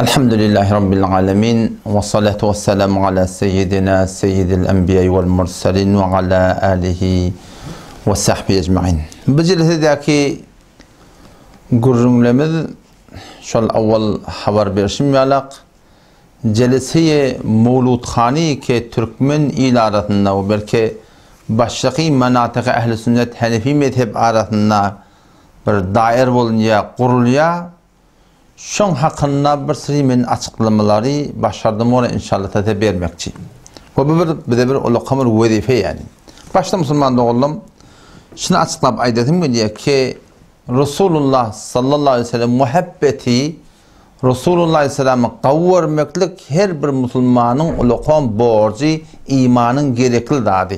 Elhamdülillahi Rabbil alemin ve salatu ve selamu ala seyyidina seyyidil enbiya vel mursalin ve ala alihi ve sahbihi ecma'in. Bu ciletedeki gurrunglemiz şol avval haber berişim yalak celesiye Mevludkhani ki Türkmen il arasında ve belki başlıqi manatıqı ehl-i sünnet Hanefi mezhep arasında bir dair bolunca kurulya şun hakkında bir sürü men açıklamaları başardım ona inşallah da vermekçi. Bu bir ulukamır vazife yani. Başta Müslüman oğlum şunu açıklap aydetim diye ki Resulullah sallallahu aleyhi ve sellem muhabbeti Resulullah sallallahu aleyhi ve sellem'i kavvermeklik her bir Müslümanın ulukam borcu imanın gerekli dadı.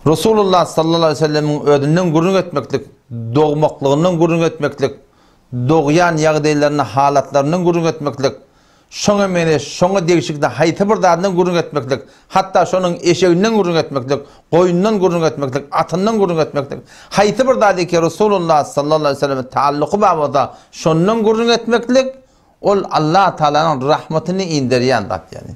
Resulullah sallallahu aleyhi ve sellem'in ödünden gurun etmeklik, doğmaklığından gurun etmeklik, doğuyan yağdaylarının halatlarının gurun etmeklik, şuna mene, şuna değişiklikte haytı bir dağından gurun etmeklik, hatta şunun eşeğinden gurun etmeklik, koyundan gurun etmeklik, atından gurun etmeklik, haytı bir dağdaki Resulullah sallallahu aleyhi ve sellem'in taalluqı babada şundan gurun etmeklik, ol Allah Teala'nın rahmetini indiriyen dat yani.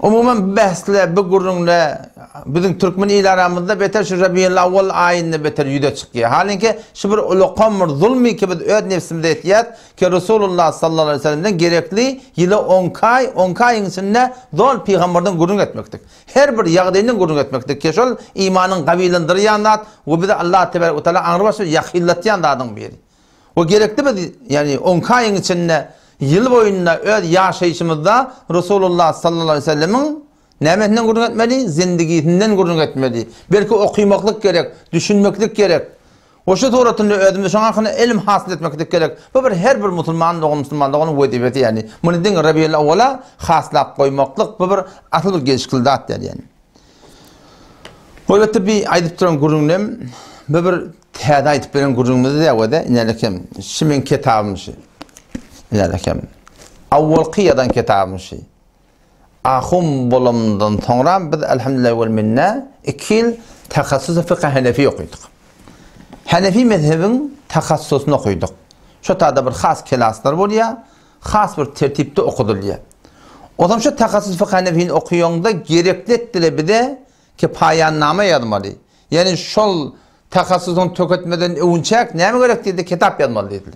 Umuman bahsle, bu gurrunla bizim Türkmen il aramızda beter şu Rabi'l Avval ayında beter yüde çıkıyor. Halinki şu bir ulukamır zulmi ki biz öd nefsimde etiyat ki Resulullah sallallahu aleyhi ve sellem'den gerekli yılı 10 ayın içinde zor peygamberden gurrun etmektik. Her bir yağdayından gurrun etmektik ki şol imanın kabilendir yandat ve bize Allah Teala Teala anırbaşı yakillatiyan dadın biri. O gerekli biz yani 10 ayın içinde yıl boyunca öyle yaşayışımızda Resulullah sallallahu aleyhi ve sellem'in nemetinden gurrun etmeli, zindagisinden gurrun etmeli. Belki okuymaklık gerek, düşünmeklik gerek. O şu doğrultuda ödümde şu hakkında ilim hasıl etmeklik gerek. Bu bir her bir Müslümanın vazifesi yani. Bunu din Rabi'l Avval'a haslap koymaklık bu bir asıl gelişkildat yani. Böyle tabi aydıp duran gurrunlem bu bir tehada aydıp duran gurrunumuzda ya o da inelekem şimin kitabımızı. İlerlekem. Avval Qiyadan kitabımızı. Ahum bolumdan sonra biz elhamdülillah vel minne 2 yıl takassus fıkh Hanefi okuduk. Hanefi mezhebin takassusunu okuduk. Şu tarzda bir xas klaslar oluyor, xas bir tertipte okuduluyor. O zaman şu takassus fıkh Hanefi'ni okuyonda gerekli ettiler bir de ki payanname yazmalı. Yani şol takassusun töketmeden övünçek neme gerek dedi kitap yazmalı dediler.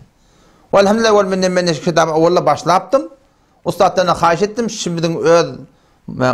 Elhamdülillah vel minne men kitabı avvalla başlattım. Ustadlarına xahiş ettim. Şimdiden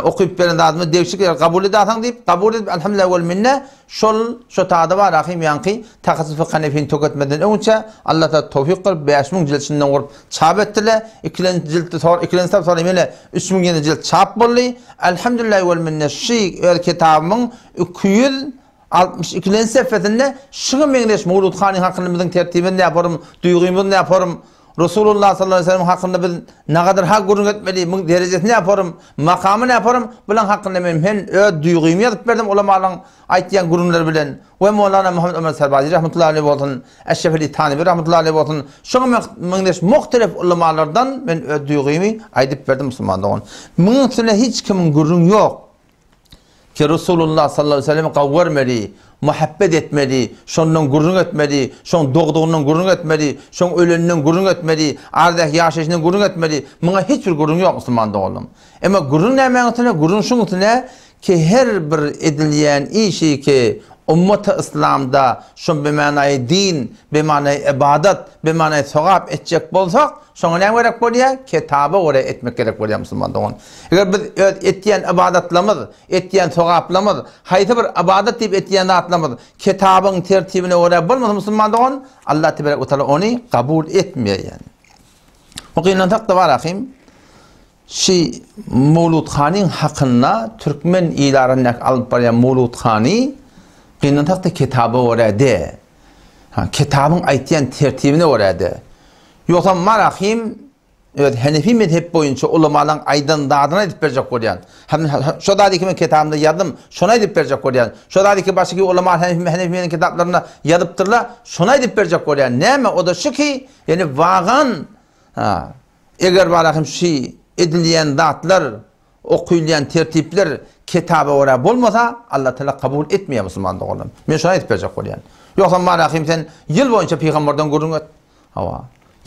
okuyup veren adımı değişik kabul edersen deyip kabul edip elhamdülillah vel minne şu tadı var rahim yankı takassus fıkh Hanefi'ni töketmeden önce Allah da tevfik kılıp 5000 ciltinden vurup çap ettiler. 2 cilti sonra yine 3000 cilt çap buldu. Elhamdülillah vel minne şu kitabımın 262 sefetinde şunu mengleş Mevludkhani hakkında bizim tertibini yaparım, duygumu yaparım. Resulullah sallallahu aleyhi ve sellem hakkında biz ne kadar hak gurrun etmeli, derecesini yaparım, makamını yaparım. Bunun hakkında ben hem duygumu yazıp verdim ulamaların aytlayan gurrunlar bilen. Ve Mevlana Muhammed Ömer Serbazi rahmetullahi aleyhi olsun, Eşrefili Tanibi rahmetullahi aleyhi olsun. Şunu mengleş muhtelif ulamalardan ben duygumu aytıp verdim Müslümanlığa. Bunun üstüne hiç kimin gurrun yok. Ki Resulullah sallallahu aleyhi ve sellem kavvermeli, muhabbet etmeli, şondan gurrun etmeli, şon doğduğundan gurrun etmeli, şon öleninden gurrun etmeli, ardaki yaşayışından gurrun etmeli. Buna hiçbir gurrun yok Müslümanda oğlum. Ama gurrun ne mağtına, gurrun şunutuna ki her bir edilen işi ki Ummet-i İslam'da şun bir manayı din, bir manayı ibadet, bir manayı sevap edecek bolsak, şuna ne gerek oluyor? Kitabı oraya etmek gerek oluyor Müslümanlar. Eğer biz ettiyen ibadetlerimiz, ettiyen sevaplarımız, hayta bir ibadet deyip ettiyen atlarımız, kitabın tertibine oraya bulmaz Müslümanlar, Allah Teala onu kabul etmiyor yani. O kıyılan takda var akım, Mevludkhani'nin hakkında Türkmen ilarından alıp barayan Mevludkhani, Qiynan taqda kitabı orada. Kitabın aytyan tertibini orada. Yoksa marahim Hanefi mezhep boyunca ulamaların aydan dağdına edip verecek koyan. Şu dadaki men kitabımda yazdım, şuna edip verecek koyan. Şu dadaki başka ulama Hanefi'nin kitaplarına yazıptırlar, şuna edip verecek koyan. Neme o da şu ki yani vağan eğer marahim edilyen datlar, okuyulayan tertipler kitabı oraya bulmasa Allah Teala kabul etmiyor Müslümanlık oğlum. Ben şuna edip verecek koyan. Yoksa marahim sen yıl boyunca peygamberden gurrun et.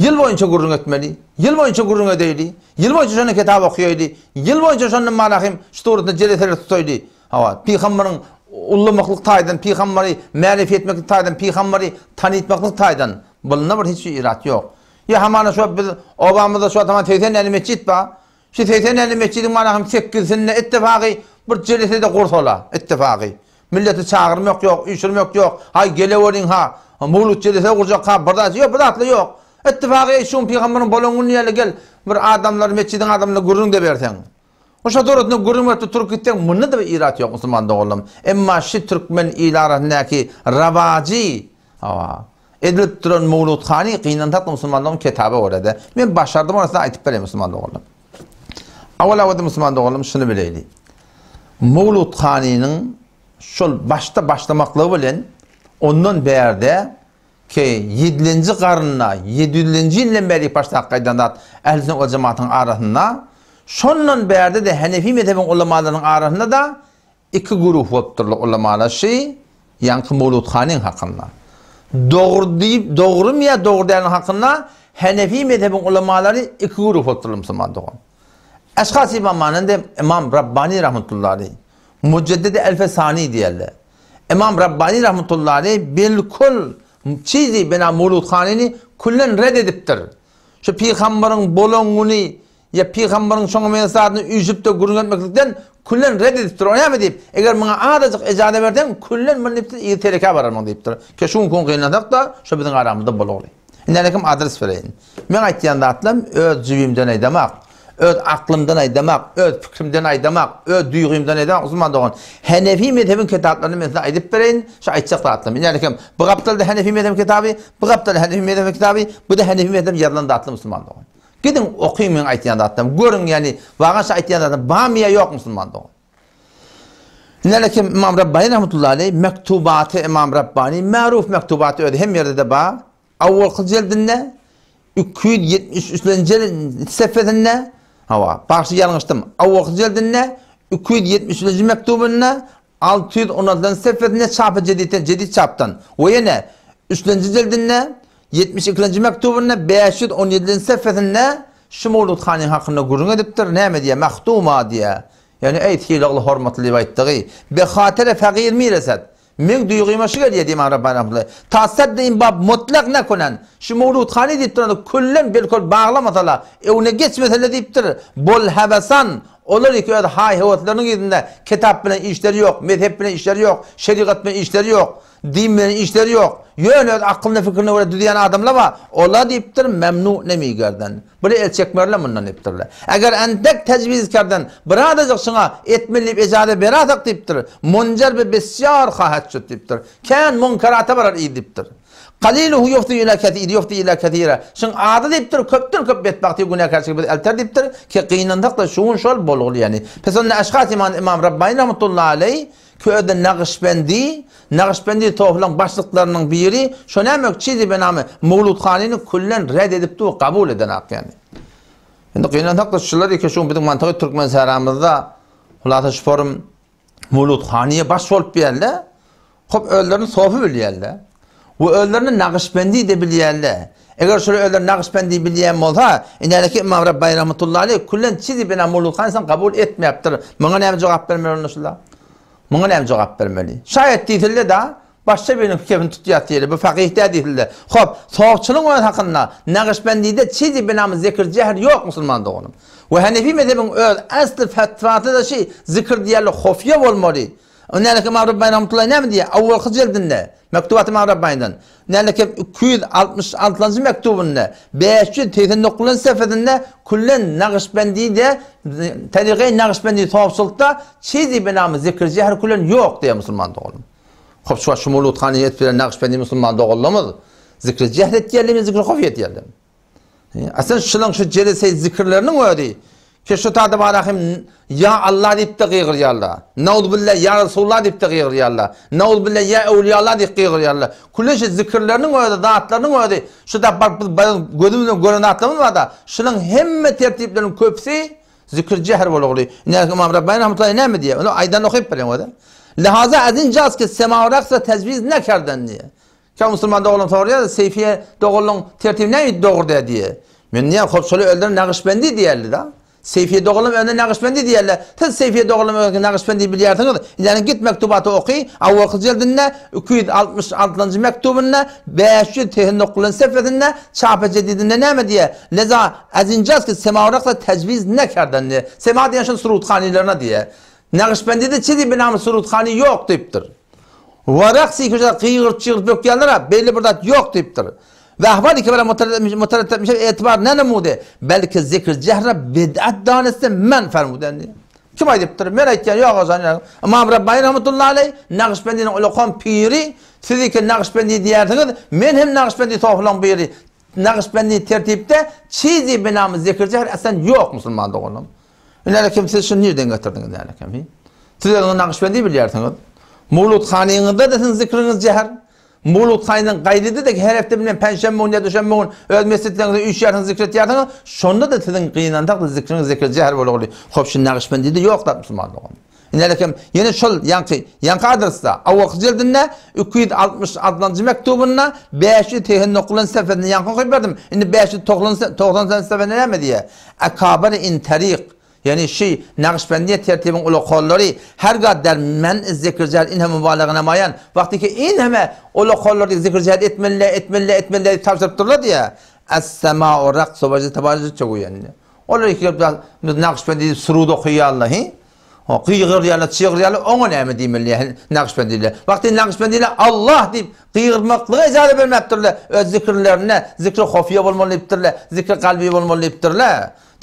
Yıl boyunca gurrun etmeli, yıl boyunca gurrun edeyli, yıl boyunca şunu kitap okuyaylı, yıl boyunca şunu malahim şuurda celetere tutaylı. Hava, Peygamberin ullamaklık taydan, Peygamberi marif etmeklik taydan, Peygamberi tanıtmaklık taydan. Bununla bir hiçbir irat yok. Ya hamana şu biz Obama'da şu tamam teyzen eli mescid ba. Şu teyzen eli mescidin malahim 8'sinde ittifakı bir celetede kurtola, ittifakı. Milleti çağırmak yok, üşürmek yok. Hay geleverin ha. Mulut celese kuracak ha. Burada yok, burada yok. İttifakı şun Peygamberin bolongun yerle gel. Bir adamlar mescidin adamla gurrun de versen. O şadorutunu gurrun verdi Türk gittin. Bunun da bir irat yok Müslüman'da oğlum. Emma şu Türkmen ilarındaki ravaci edilip duran Mevludkhani kıyınan tatlı Müslümanların kitabı orada. Ben başardım orasını aytıp vereyim Müslüman'da oğlum. Avvela Müslüman'da oğlum şunu bileyli. Mevludkhani'nin şu başlamaklığı bilen ondan berde ki 7. qarnına 700. ilden beri başta qaydanat Ehl-i Sünnet ve Cemaat'ın arasında şondan berde de Hanefi mezhebin ulemalarının arasında da iki grup olupturlu ulemalar şey yankı Mevludkhani'nin hakkında. Doğru mu ya doğru değerinin hakkında Hanefi mezhebin ulemaları iki grup olupturlu Müslüman'da. Eşkhas imamlarında İmam Rabbani rahmetullahi Müceddid-i Elfesani diyorlar. İmam Rabbani rahmetullahi bilkul çizi bina Mevludkhani'ni kullen reddediptir. Şu Peygamberin bolonğunu ya Peygamberin şoňa mesajını üjüp de gurrun etmeklikden kullen reddediptir. Oňa mı deyip, eger bana adacık ejade berden kullen men deyiptir, iyi tereke bararman deyiptir. Ke şun kon gynandak da şu biziň aramyzda bolagly. Nälekim adres bereyin. Men aýtýanda atlam öz jibimden aýdamak, öz aklımdan aydamak, öz fikrimden aydamak, öz duygumdan aydamak uzman doğan. Hanefi mezhebin kitaplarını mesela aydıp vereyin, şu aytacak da atlam. Yani bu kaptalda Hanefi mezhebin kitabı, bu kaptalda Hanefi mezhebin kitabı, bu da Hanefi mezhebin yazılan atlam Müslüman doğan. Gidin okuyun men aytýanda atlam. Görün yani, vagan şu aytýanda atlam, bamiye yok Müslüman doğan. Nelekim İmam Rabbani rahmetullahi aleyh, mektubatı İmam Rabbani, maruf mektubatı öyle hem yerde de ba, avval cildinde, 273. sefedinde, hava. Başta yanlıştım. Avvak cildinde 273. mektubunda 616. seferdinde çapı cedid çaptan. O yine 3. cildinde 72. mektubunda 517. seferdinde şu Mevludkhani hakkında gurrun ediptir. Ne diye? Mektuma diye. Yani eytiyle Allah hormatlı vayttığı. Be hatere faqir miresat. Men duyguyma şu geliyor diyeyim Rabbani rahmetullahi. Tasaddeyin bab mutlak ne konan. Şu Mevludkhani deyiptir. Kullen bilkul bağlamatala. Evne geçmesele deyiptir. Bol hevesan. Olur ki öyle hayhatlarının gidinde kitap bilen işleri yok, mezhep bilen işleri yok, şeriat bilen işleri yok, din bilen işleri yok. Yöne aklına fikrine öyle düdüyen adamlar var. Ola deyiptir memnu nemigerden. Böyle el çekmerle bundan deyiptirler. Eğer entek tecvizkardan biradacık şuna etmeliyip ecade beratak deyiptir. Muncar ve besyar hahatçut deyiptir. Ken munkarata barar iyi deyiptir. Qaliluhu yufti ila kathir yufti ila kathira. Şun adı deyiptir köpten köp betbaqti günahkarçılık bir elter deyiptir ki qiyinandak da şuun şol bolğul yani. Pesonne aşqat İmam Rabbani rahmetullahi aleyh köyde Naqşbendi tohlan başlıklarının biri şu nämek çizi benamı Mevludkhani'ni kullen reddedip de kabul eden hak yani. Şimdi qiyinandak da şular ki şun bizim mantığı Türkmen saramızda hulata forum Mevludkhani'ye baş olup berle. Hop öllerini sofu bilýärler. Bu öllerini Naqşbendi de bilýärler. Eger şöyle öller Naqşbendi bilýän bolsa, indäki İmam Rabbani rahmetullahi aleyh kullen çizi bena Mevludkhani sen kabul etmeyipdir. Maňa näme jogap bermeli şular? Maňa näme jogap bermeli? Şayet diýildi da başga birinin fikrini tutýar diýildi. Bu faqihde diýildi. Hop, soğukçylyk hakynda Naqşbendi'de çizi bena zikir cehr yok Müslüman doğanım. Ve Hanefi mezhebin öz aslı fetvasında da zikir diýerli hofiye bolmaly. Nälekim İmam Rabbani rahmetullahi näme diýär? Awwalky jildinde mektubat İmam Rabbani'dan. Nälekim 266. mektubunda 589. seferdinde kullen Naqşbendi'de tariqi Naqşbendi tawsulda çizi benamı zikir cehr kullen yok diye Müslüman doğulum. Hop şu Mevludkhani etbilen Naqşbendi Müslüman doğulumuz zikir cehr etdiýärlimi zikir hofiye etdiýärlimi. Aslında şulan şu celese zikirlerinin ödi. Ki şu tadı barahim ya Allah deyip de qiyqirýarlar. Naud billah ya Resulullah deyip de qiyqirýarlar. Naud billah ya Evliyallah deyip qiyqirýarlar. Kullu şu zikirlerinin öde, zatlarının öde. Şu da gözümüzden gören zatlarımız var da şunun hemme tertiplerinin köpsi zikir cehr bolugly. Näme İmam Rabbani rahmetullahi näme diýär? Onu aydan okuyup bilen öde. Lihaza azin caz ki sema raqsa tecviz ne kerden diye. Ka Müslüman doğulun soruyor, Seyfiye doğulun tertibi ne doğru diye. Men niye hopşolu öldürün Nakşibendi diyerli da. Seyfiye doğulum önüne Nakşibendi diyerler. Tez Seyfiye doğulum önüne Nakşibendi biliyorsunuz. Yani git mektubatı okuy. Avvakı cildinle 266. mektubunla 509. sefedinle çapı cedidinde ne mi diye. Leza azincaz ki semavraqla tecviz ne kardan diye. Sema diyen şu surutkhanilerine diye. Nakşibendi'de çizi binamı surutkhani yok deyiptir. Varaksi köşede kıyırt çığırt bökyanlara belli burada yok deyiptir. Ve ahvali ki böyle mutereddit etmiş etibar ne nemude? Belki zikr cehre bid'at danesi men fermuden diye. Kim ayıptır? Merakken yok o zaman. Ama Rabbani rahmetullahi aleyh Nakşibendi'nin ulukon piri sizi ki Nakşibendi diyersiniz. Men hem Nakşibendi tohlan piri. Nakşibendi tertipte çizi binamı zikr cehre esen yok Müslüman doğulum. İlerle kim siz şunu nereden getirdiniz ilerle kim? Siz de Nakşibendi biliyorsunuz. Mulut haniyinizde de sizin zikriniz cehre. Mulut kayının gaydidi de ki her hafta bilen penşembe gün ya düşenbe gün öz mescidlerinde 3 yarın zikret yarın şonda da sizin kıyınandak da zikriniz zikret cehar böyle oluyor. Hop şimdi Nakşibendi de yok da Müslümanlık. İnelekim yine şol yankı adresta avvak cildinde 266. mektubuna 509. sefedini yankı koyup verdim. Şimdi 590. sefedine ne diye? Akabar interik. Yani Nakşibendiye tertibin ulu kolları her kadar men zikircel inhe mübalağına mayan vakti ki inheme ulu kolları zikircel etmeli tavsırıp durlar diye es-semâ'u raqsu vacı tabarıcı çoğu yani. Olur ki Nakşibendiye surudu okuyallah o kıyır yerle çığır yerle ona ne diyeyim Nakşibendiye. Vakti Nakşibendiye Allah deyip kıyırmaklığı icazı vermektirler. Öz zikirlerine zikri hofiye olmalıdır, zikri kalbi olmalıdır.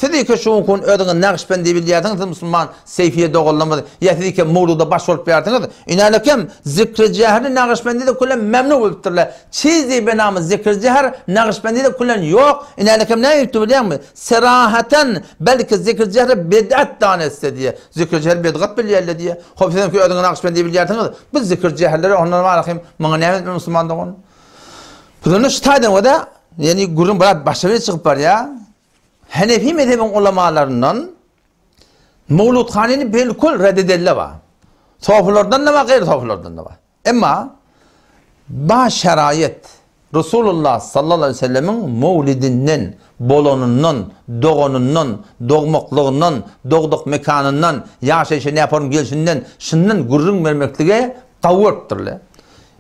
Dedi ki şu gün ödünün Nakşibendi biliyordunuz Müslüman Seyfiye doğullamadı. Ya dedi ki Muğlu'da başvurup verdiniz. İnalekim zikri cehri Nakşibendi'de kullen memnun olupturlar. Çizi benamı zikri cehri Nakşibendi'de kullen yok. İnalekim ne yaptı biliyor musun? Serahaten belki zikri cehri bid'at tanesi diye. Zikri cehri bid'at biliyorlar diye. Hop dedim ki ödünün Nakşibendi biliyordunuz. Bu zikri cehrileri onlara var akıyım. Bana ne yaptı Müslüman doğun? Bunu şütayden o da yani gurun bana başarıya çıkıp var ya. Hanefi mezhebin ulemalarından Mevlud Khanini bilkul reddedelle var. Sofulardan da var, gayri sofulardan da var. Ama ba şerayet Resulullah sallallahu aleyhi ve sellemin mevlidinin, bolonunun, doğununun, doğmakluğunun, doğduk mekanından, yaşayışı ne yaparım gelişinden, şundan gurrun vermekliğe kavurtturlar.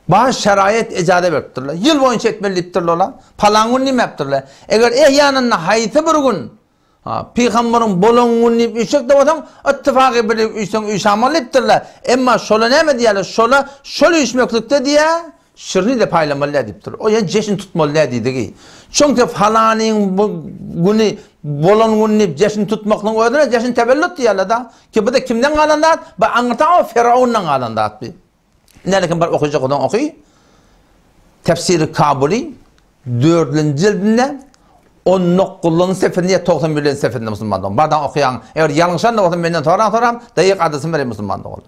Bazı şerayet icade verdirler. Yıl boyunca etmeliyiptirler. Palangun nime yaptırlar. Eğer ehyanına hayıtı bir gün Peygamberin bolongun nime üçük de olsan ittifakı bir üçamalıyiptirler. Ama şola ne mi diyorlar? Şola üçmeklikte diye şirini de paylamalı ediptir. O yani ceşin tutmalı ediydi. Çünkü falanın günü bolongun nime ceşin tutmakla ödüne ceşin tebellüt diyorlar da. Ki bu da kimden alandat? Bu anlatan o Firavun'dan alandat bir. Nelekin bir okuyacak olan okuy. Tefsiri Kabuli 4. cildinde 19. sefirinde 91. sefirinde Müslümanlığı. Bardan okuyan eğer yanlışan da olsun benden soran dayık adısın vereyim Müslümanlığı oldu.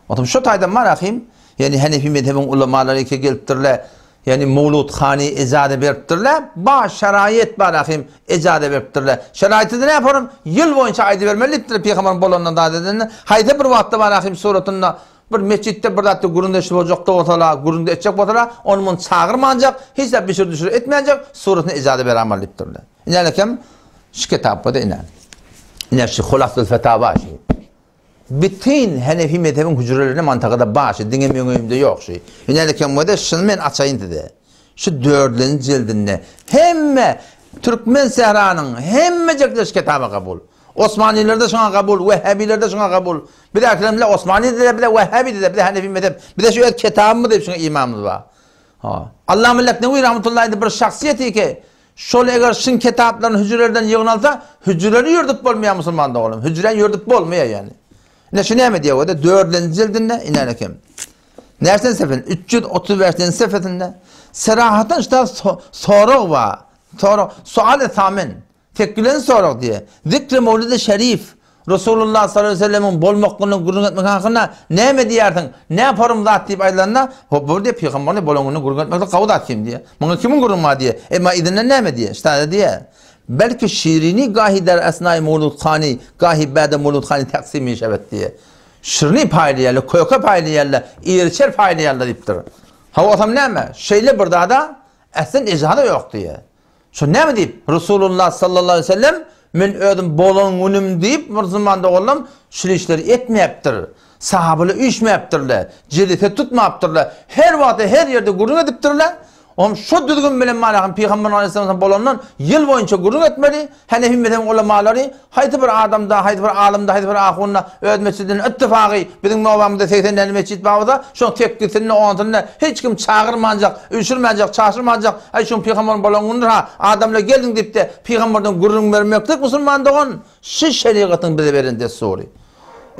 Otum şu taydan var akıyım. Yani Hanefi mezhebin ulemaları ki geliptirler. Yani Mevlud Khani icade veriptirler. Ba şerayet var akıyım icade veriptirler. Şerayeti de ne yaparım? Yıl boyunca aydı vermeliyiptirler. Peygamberin bolonundan da dediğinde. Haydi bir vakti var akıyım suratında. Bir mescitte bir datta gurunda işi olacak da otala, gurunda edecek otala, onun çağırmayacak, hiç de bir şey düşür etmeyecek, suretine icade beraberliktirler. İnalekem, şu kitapta da inan. İnaleşi Hulasül Fetava şey. Bütün Hanefi mezhebin hücrelerine mantıkada başı, dinlemiyorum önümde yok şey. İnalekem bu da şunu ben açayım dedi. Şu 4. cildinde, hemme Türkmen Sehra'nın hemmecekler şu kitaba kabul. Osmanilerde şuna kabul, Vehhabilerde şuna kabul. Bir de akılımda Osmanili de bir de Vehhabi de bir de Hanefi mezhep. Bir de şu kitabı mı deyip şuna imamımız var. Allah millek ne uyur rahmetullahi bir şahsiyeti ki şöyle eğer şun kitapların hücrelerden yığınalsa hücreleri yurdup olmuyor Müslüman da oğlum. Hücren yurdup olmuyor yani. Ne şu ne mi diyor o da 4. cildinde inalekim. Nereden seferdinde? 335. seferdinde. Serahaten işte soru var. Sual-i thamin. Tekkilen sorak diye. Zikri Mevlid-i Şerif. Resulullah sallallahu aleyhi ve sellem'in bolmaklığı gurun etmek hakkında ne mi diyersin? Ne yaparım zat deyip aylarına? Bu diye Peygamber'in bolmaklığı gurun etmekle kavudat kim diye. Bana kimin gurun var diye. Ama idinle ne mi diye? İşte diye. Belki şirini gahi der esnai Mevlud Khani, gahi ba'de Mevlud Khani taksimi şevet diye. Şirini paylayarlar, koyka paylayarlar, İrçer paylayarlar deyiptir. Ha otam näme? Şeýle bir da äsen ejada yok diye. Şu näme diýip Resulullah sallallahu aleyhi ve sellem men ödüm bolanynym diýip bir zamanda oğlum şu işleri etmeyipdir. Sahabaly üçmeyipdirler. Jedete tutmapdyrlar. Her wagtda her yerde gurun edipdirler. Şu düzgün bilen malahım Peygamber Aleyhisselam bolandan yıl boyunca gurun etmeli. Hanefi mezhep ulamaları haydi bir adamda, haydi bir alimda, haydi bir ahunna öz mescidinin ittifaqı bizim mavamızda 80 mescid bağda şu tekkisini onunla hiç kim çağırmayacak, üşürmeyecek, çağırmayacak. Ay şu Peygamber bolanındır ha adamla geldin deyip de Peygamberden gurun vermektik Müslümanlığın şu şeriatın bize verinde soru.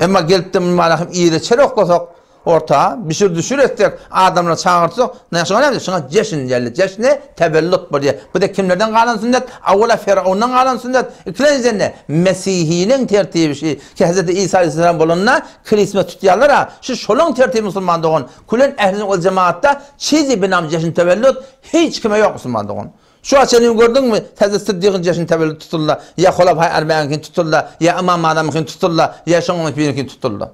Ama gelip de malahım iyice çeroklasak orta bir şey düşür ettik adamla çağırtsak ne söyleyeyim şuna ceşin geldi ceşne tebellüt bu diye bu da kimlerden kalan sünnet avvala Firavun'dan kalan sünnet ikinci ne Mesihinin tertibi şey ki Hz. İsa Aleyhisselam bolanına Christmas tutuyorlar ha şu şolun tertibi Müslümanlığın kulen ehli ol cemaatta çizi binam ceşin tebellüt hiç kime yok Müslümanlığın. Şu açını gördün mü? Hz. Sıddık'ın ceşin tebellüt tutullar ya Hulafay Erbeğin'kin tutullar ya İmam Adam'ın tutullar ya Şon'un birinin tutullar.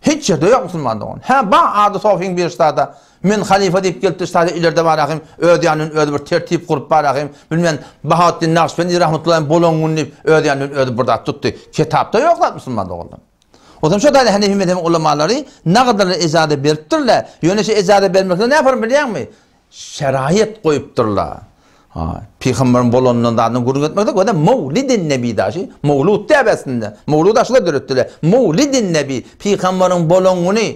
Hiç yerde yok Müslümanlığın. Ha ba adı Sofin bir stada men halife deyip geldi stada ileride baraqım ödyanın öde bir tertip kurup baraqım bilmem Bahattin Nakşibendi rahmetullahi bolongun deyip ödyanın öde burada tuttu. Kitapta yoklar Müslümanlığın. O zaman şu da Hanefi mezhebi ulamaları ne kadar icazet beripdirler. Yönesi icazet bermekle ne yapar biliyor musun? Şerait koyupdurlar. Peygamberin bolanından gurun etmekte o da Mevlidin Nebi daşı Mevlud tebesinde Mevlud aşıla dörüttüler Mevlidin Nebi Peygamberin bolanını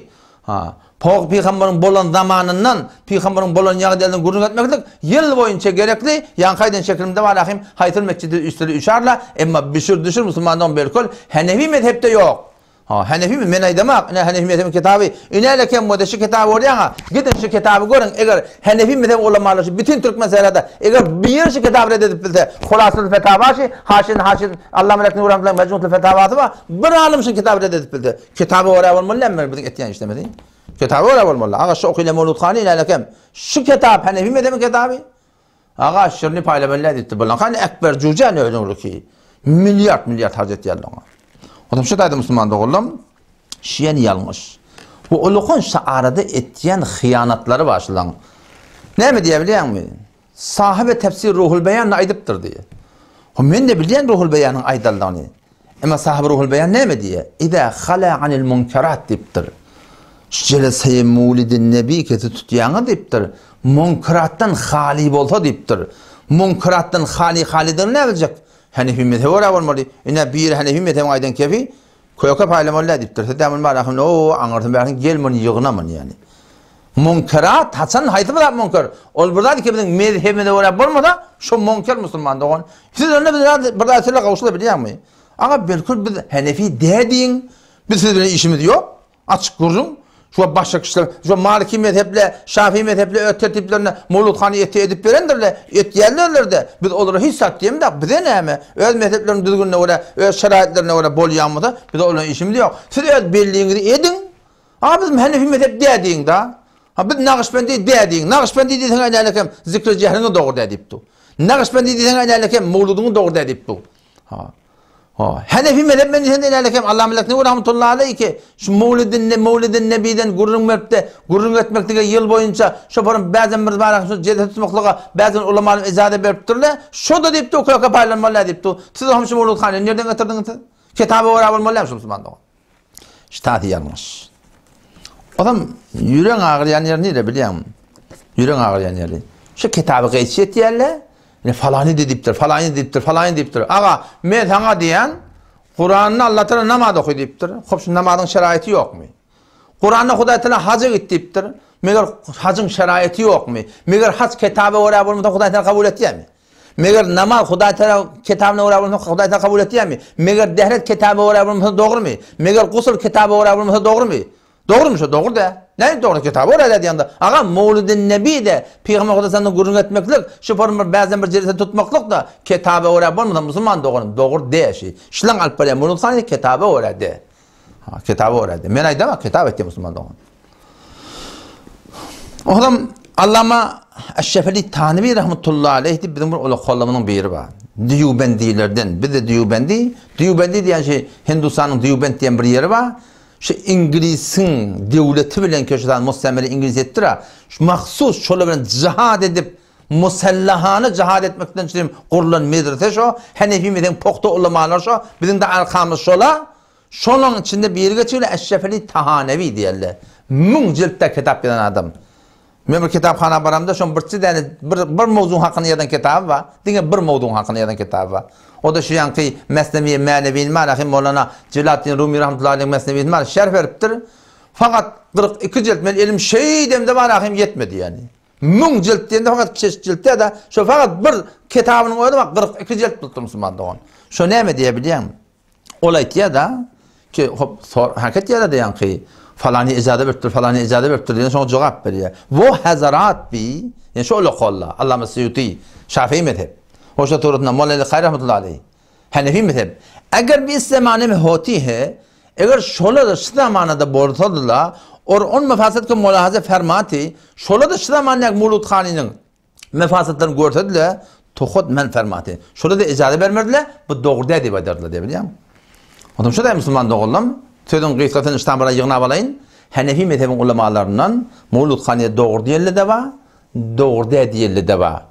Peygamberin bolan zamanından Peygamberin bolan yağdığından gurun etmekte yıl boyunca gerekli yankayden şeklimde var ahim Haytıl Mescidi üstleri üşarla ama düşür Müslümandan berkol Hanefi mezhepte yok. Hanefi men aydamak ne Hanefi mezhebin kitabı ineleken modeşi kitabı oraya gidin şu kitabı görün eğer Hanefi mezhep ulamaları bütün Türk meselede eğer bir şu kitabı reddedip bilse Hulasül Fetavası Haşin Allah melekini uğramlar Mecmu'tul Fetavatı var bir alim şu kitabı reddedip bilse kitabı oraya olmalı mı bizim etiyen işlemedi kitabı oraya olmalı ağa şu okuyla Mevludkhani ineleken şu kitap Hanefi mezhebin kitabı ağa şirini paylamanlar etti bulan hani ekber cüce ne öyle olur ki milyar harcet yerler o da şu da Müslüman oğlum şiyen yanlış. Bu ulukun şaarada ettiyen hıyanatları başlan. Ne mi diyebiliyor musun? Sahibe tefsir Ruhul Beyan'la aydıptır diye. O men de biliyen Ruhul Beyan'ın aydallığını. Ama sahibe Ruhul Beyan ne mi diye? İza khala anil munkerat deyiptir. Celese-i Mevlidin Nebi keti tutyanı deyiptir. Munkerattan hali bolsa deyiptir. Munkerattan halidir ne bilecek? Hanefi mezhebi olmalı. İne bir Hanefi mezhebi aydan kefi koyaka paylamalı deyiptir. Tedamın barahın o anırtın barahın gelmeni yığınamın yani. Munkerat Hasan haytı mı da munker? Ol burada ki bizim mezhebinde olmadı şu munker Müslüman doğan. Siz önüne burada asırla kavuşulabiliyor mu? Ama belki biz Hanefi dediğin biz sizin işimiz yok. Açık kurun. Şu başka kişiler, şu Maliki mezheple, Şafii mezheple tertiplerine Mevludkhani edip verendirler, yerlerler de biz onları hissat diyeyim de bize ne mi? Öz mezheplerin düzgününe öyle, öz şeraitlerine öyle bol yanmadı, biz onların işimiz yok. Siz öz belliğinizi edin, ama bizim Hanefi mezhep dediğin da, biz Nakşibendi dediğin, Nakşibendi dediğin aynı zikr-i cehlini doğru dedip bu. Nakşibendi dediğin aynı Mevlud'unu doğru dedip bu. Hanefi mezhep men diýen Allah melekine rahmetullahi aleyhi şu Mevlidin Nebi'den gurrun etmektige yıl boyunca şu barın bazen bir barak şu cedet tutmaklığa bazen ulamalar icazet beripdirler. Şu da deyipdi okuya paylanmalar deyipdi. Siz hamşy Mevludkhani nereden getirdiniz? Kitabı oraya almalar mı Müslümanlar? İştahı yanlış. Adam yüreğin ağrıyan yer nere biliyor musun? Yüreğin ağrıyan yeri. Şu kitabı geçiyet yerler. Falanı dediptir. Ağa, men sana diyen, Kur'an'ı Allah Teala namaz oku deyiptir. Hop şu namazın şeraiti yok mu? Kur'an'ı Huday Teala hacı git deyiptir. Meğer hacın şeraiti yok mu? Meğer hac kitabı oraya bulmada Huday Teala kabul ettiye mi? Meğer namaz Huday Teala kitabını oraya bulmada Huday Teala kabul ettiye mi? Meğer dehret kitabı oraya bulmada doğru mu? Meğer gusül kitabı oraya bulmada doğru mu? Doğru mu şu? Doğru da. Ne doğru kitabı oraya dediğinde. Ağa Mevlidin Nebi de Peygamber Kudüs'ten gurun etmeklik, şu formu bazen bir cerite tutmaklık da kitabı oraya bulmadan Müslüman doğru değil şey. Şilan alpaya Mevlid'den kitabı oraya de. Kitabı oraya de. Men aydama kitap etti Müslüman doğru. O adam Allama Eşşefeli Tanvi rahmetullahi aleyhi bizim bu kollamının biri var. Diyubendilerden. Bir de Diyubendi diyen şey Hindistan'ın Diyubend diyen bir yeri var. şu İngiliz'in devleti bilen köşeden mustameli İngiliz ettir ha. Mahsus şöyle bilen cihad edip musallahanı cihad etmekten için kurulan medrese şu. Hanefi meden pokta ulamalar şu. Bizim de arkamız şola. Şonun içinde bir geçiyle Eşrefeli Tahanevi diyorlar. Mün ciltte kitap yazan adam. Men bir kitapxana baramda şon bir mavzu hakkında yazan kitabı var. Diğer bir mavzu hakkında yazan kitabı var. O da şu yanki Mesnevi Manevi'nin marahim Mevlana Celaleddin Rumi rahmetullahi aleyh Mesnevi'nin marahim şerh veriptir. Fakat 42 cilt men elim şeydemde marahim yetmedi yani. Mün ciltlerinde fakat 5 ciltte de şu fakat bir kitabının oydu bak 42 cilt tuttu Müslüman doğan. Şu ne diye biliyor musun? Olay diye da ki hareket diye de yanki falani icade veriptir, falani icade veriptir diye sonra cevap veriyor. Bu hazarat bi yani şöyle kolla Allame Suyuti Şafii mezhep. Hoşta torutna Mevlana Hayr rahmetullahi aleyh. Hanefi mezhep. Eğer bir zamane में होती है, अगर शोला दशमाना दा बोलता और उन मफासद को मुलाहाजा फरमाती, शोला दशमाना एक मुलूद खानीन मफासदन görtediler, तो खुद men फरमाते. शोला da icade vermediler, bu doğru dedi badarlar diye biliyor musun? Adam şu da Müslüman doğulam, sözün kıyasatını İstanbul'a yığına balayın. Hanefi mezhebin ulemalarından mullud khaniye doğru diyelim de var, doğru diyelim de var.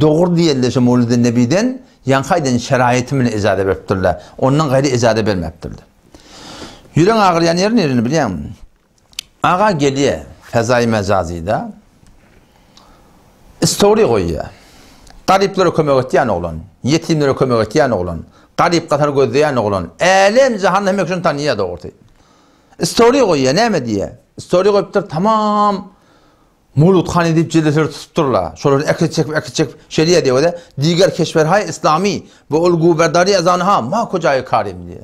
Doğru diyelim şu Mevlid-i Nebi'den yankayden şeraitimini icade veriptirler. Ondan gayri icade vermeptirler. Yüren ağırlayan yerini biliyor musun? Ağa geliyor Fezai Mecazi'de story koyuyor. Gariplere kömek ettiyen oğlan, yetimlere kömek ettiyen oğlan, garip katar gözleyen oğlan, elem cehennem ekşin tanıya doğru. Story koyuyor ne mi diye? Story koyuptur tamam. Mulut Khan edip cildeleri tutturla. Şöyle ekçek şeriye diyor da. Diğer keşferhay İslami ve ol guberdari ezanha ma kocayı karim diye.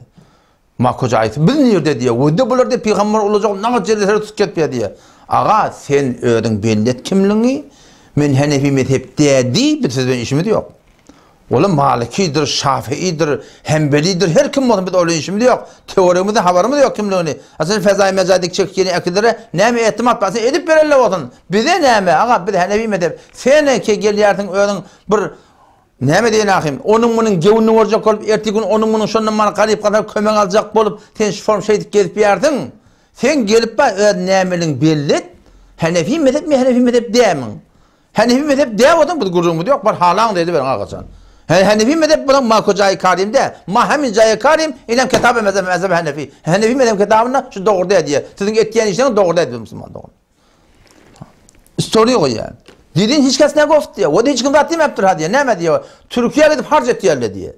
Ma kocayı bilmiyor diye. O da bunlar da peygamber olacak. Ne cildeleri tutketmiyor diye. Ağa sen ödün bellet kimliğini men Hanefi mezhep dedi bir sözün işimiz yok. Oğlum Malikidir, Şafii'dir, Hanbeli'dir, her kim olsun bir de öyle işimiz yok. Teorimizde haberimiz yok kimliğini. Aslında Fezai Mecazi'deki çektiğini akidere neyme etimat basın edip verirler olsun. Bize neyme? Ağa bir de Hanefi mezhep. Sen ki geliyordun öğün bir neyme diye nakim? Onun bunun gevunun olacak olup ertesi gün onun bunun şundan bana garip kadar kömek alacak olup sen şu form şeydik gelip yerdin. Sen gelip bak neymelin belli. Hanefi mezhep mi Hanefi mezhep demin. Hanefi mezhep deyin bu gururumuz yok. Var halan dedi ben ağaçan. Hanefi mezhep bunun ma kocayı karim de. Ma hemin cayı karim ilem kitabı mezhep Hanefi. Hanefi mezhep kitabında şu doğru diye. Sizin ettiğin işlerin doğru diye Müslüman doğru. Story o ya. Dedin hiç kes ne goft diye. O da hiç kim rahatlayım yaptır ha diye. Ne diyor? Türkiye'ye gidip harc et yerle diye.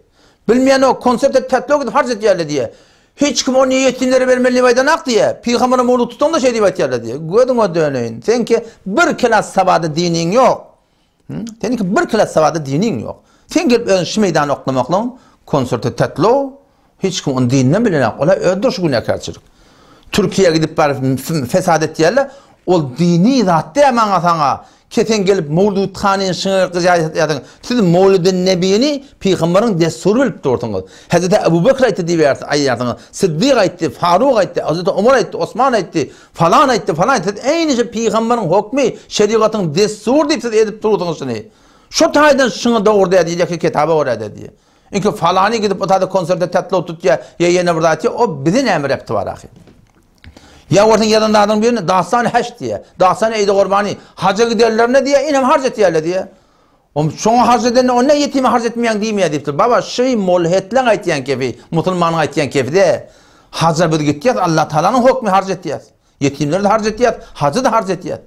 Bilmeyen o konsepte tetlo gidip harc et yerle diye. Hiç kim onu yetimlere vermeli vaydanak diye. Peygamber'e muğlu tutun da şey diye yerle diye. Gördün o döneyin. Sen ki bir klas savada dinin yok. Sen ki bir klas savada dinin yok. Sen gelip şu meydan okumakla konserte tetlo hiç kim onun dininden bilenek. Ola öldür şu günahkarçılık. Türkiye'ye gidip bari fesat et yerle o dini zaten hemen sana. Keten gelip Mevlud Khan'ın şıngır kızıyatın. Siz Mevlid-i Nebi'ni Peygamber'in desturu bilip durtunuz. Hazreti Ebu Bekir ayette diye ayetiniz. Sıddık ayette, Faruk ayette, Hazreti Ömer ayette, Osman ayette, falan ayette, falan ayette. Aynı şey Peygamber'in hükmü, şeriatın desturu deyip siz edip durtunuz şunu. Şu taydan şunu doğru diye ki kitabı orada diye. İnki falani gidip o tayda konserde tetlo tut ya yeni burada diye o bizim emir yaptı var ahi. Ya ortadan yanından birini dağsan haç diye, dağsan eydi kurbani, hacca giderlerine diye inem harc et yerle diye. O şuna harc edenle o ne yetimi harc etmeyen değil mi ya deyiptir. Baba şey mulhetlen aytiyen kefi, Müslümanın aytiyen kefi de hacca bir gittiyat Allah Teala'nın hükmü harc etiyat. Yetimleri de harc etiyat, hacı da harc etiyat.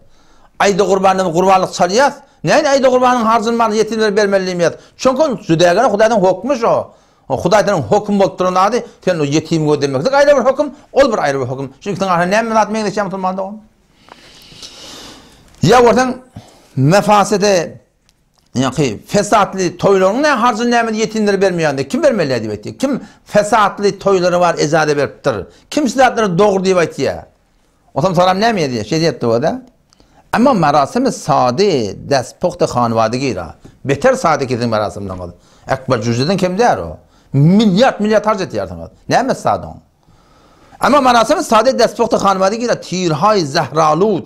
Ayda kurbanın kurbanlık çalıyat. Neyin ayda kurbanın harcını yetimleri vermeliyim yat. Çünkü Züdeygan'a Huday'dan hükmüş o. Huday'dan hüküm bokturun adı, sen o yetim gödermektik ayrı bir hüküm, ol bir ayrı bir hüküm. Çünkü sen ahli neymi atmayın da şey Müslüman'da o. Ya oradan mefasede yani fesatlı toylarının ne harcını neymi yetimleri vermiyor diye kim vermeli diye diyor. Kim fesatlı toyları var ecade veriptir. Kim silahları doğru diye diyor. O zaman soram neymi diye şey diyetti o da. Ama merasim sade despokta xanvadagi ra. Beter sade kesin merasimden kaldı. Ekber Cüzde'den kim der o? Milyar harc etiyordunuz. Ne mi sade on? Ama merasim sade despokta xanvadagi ra tirhay zehralud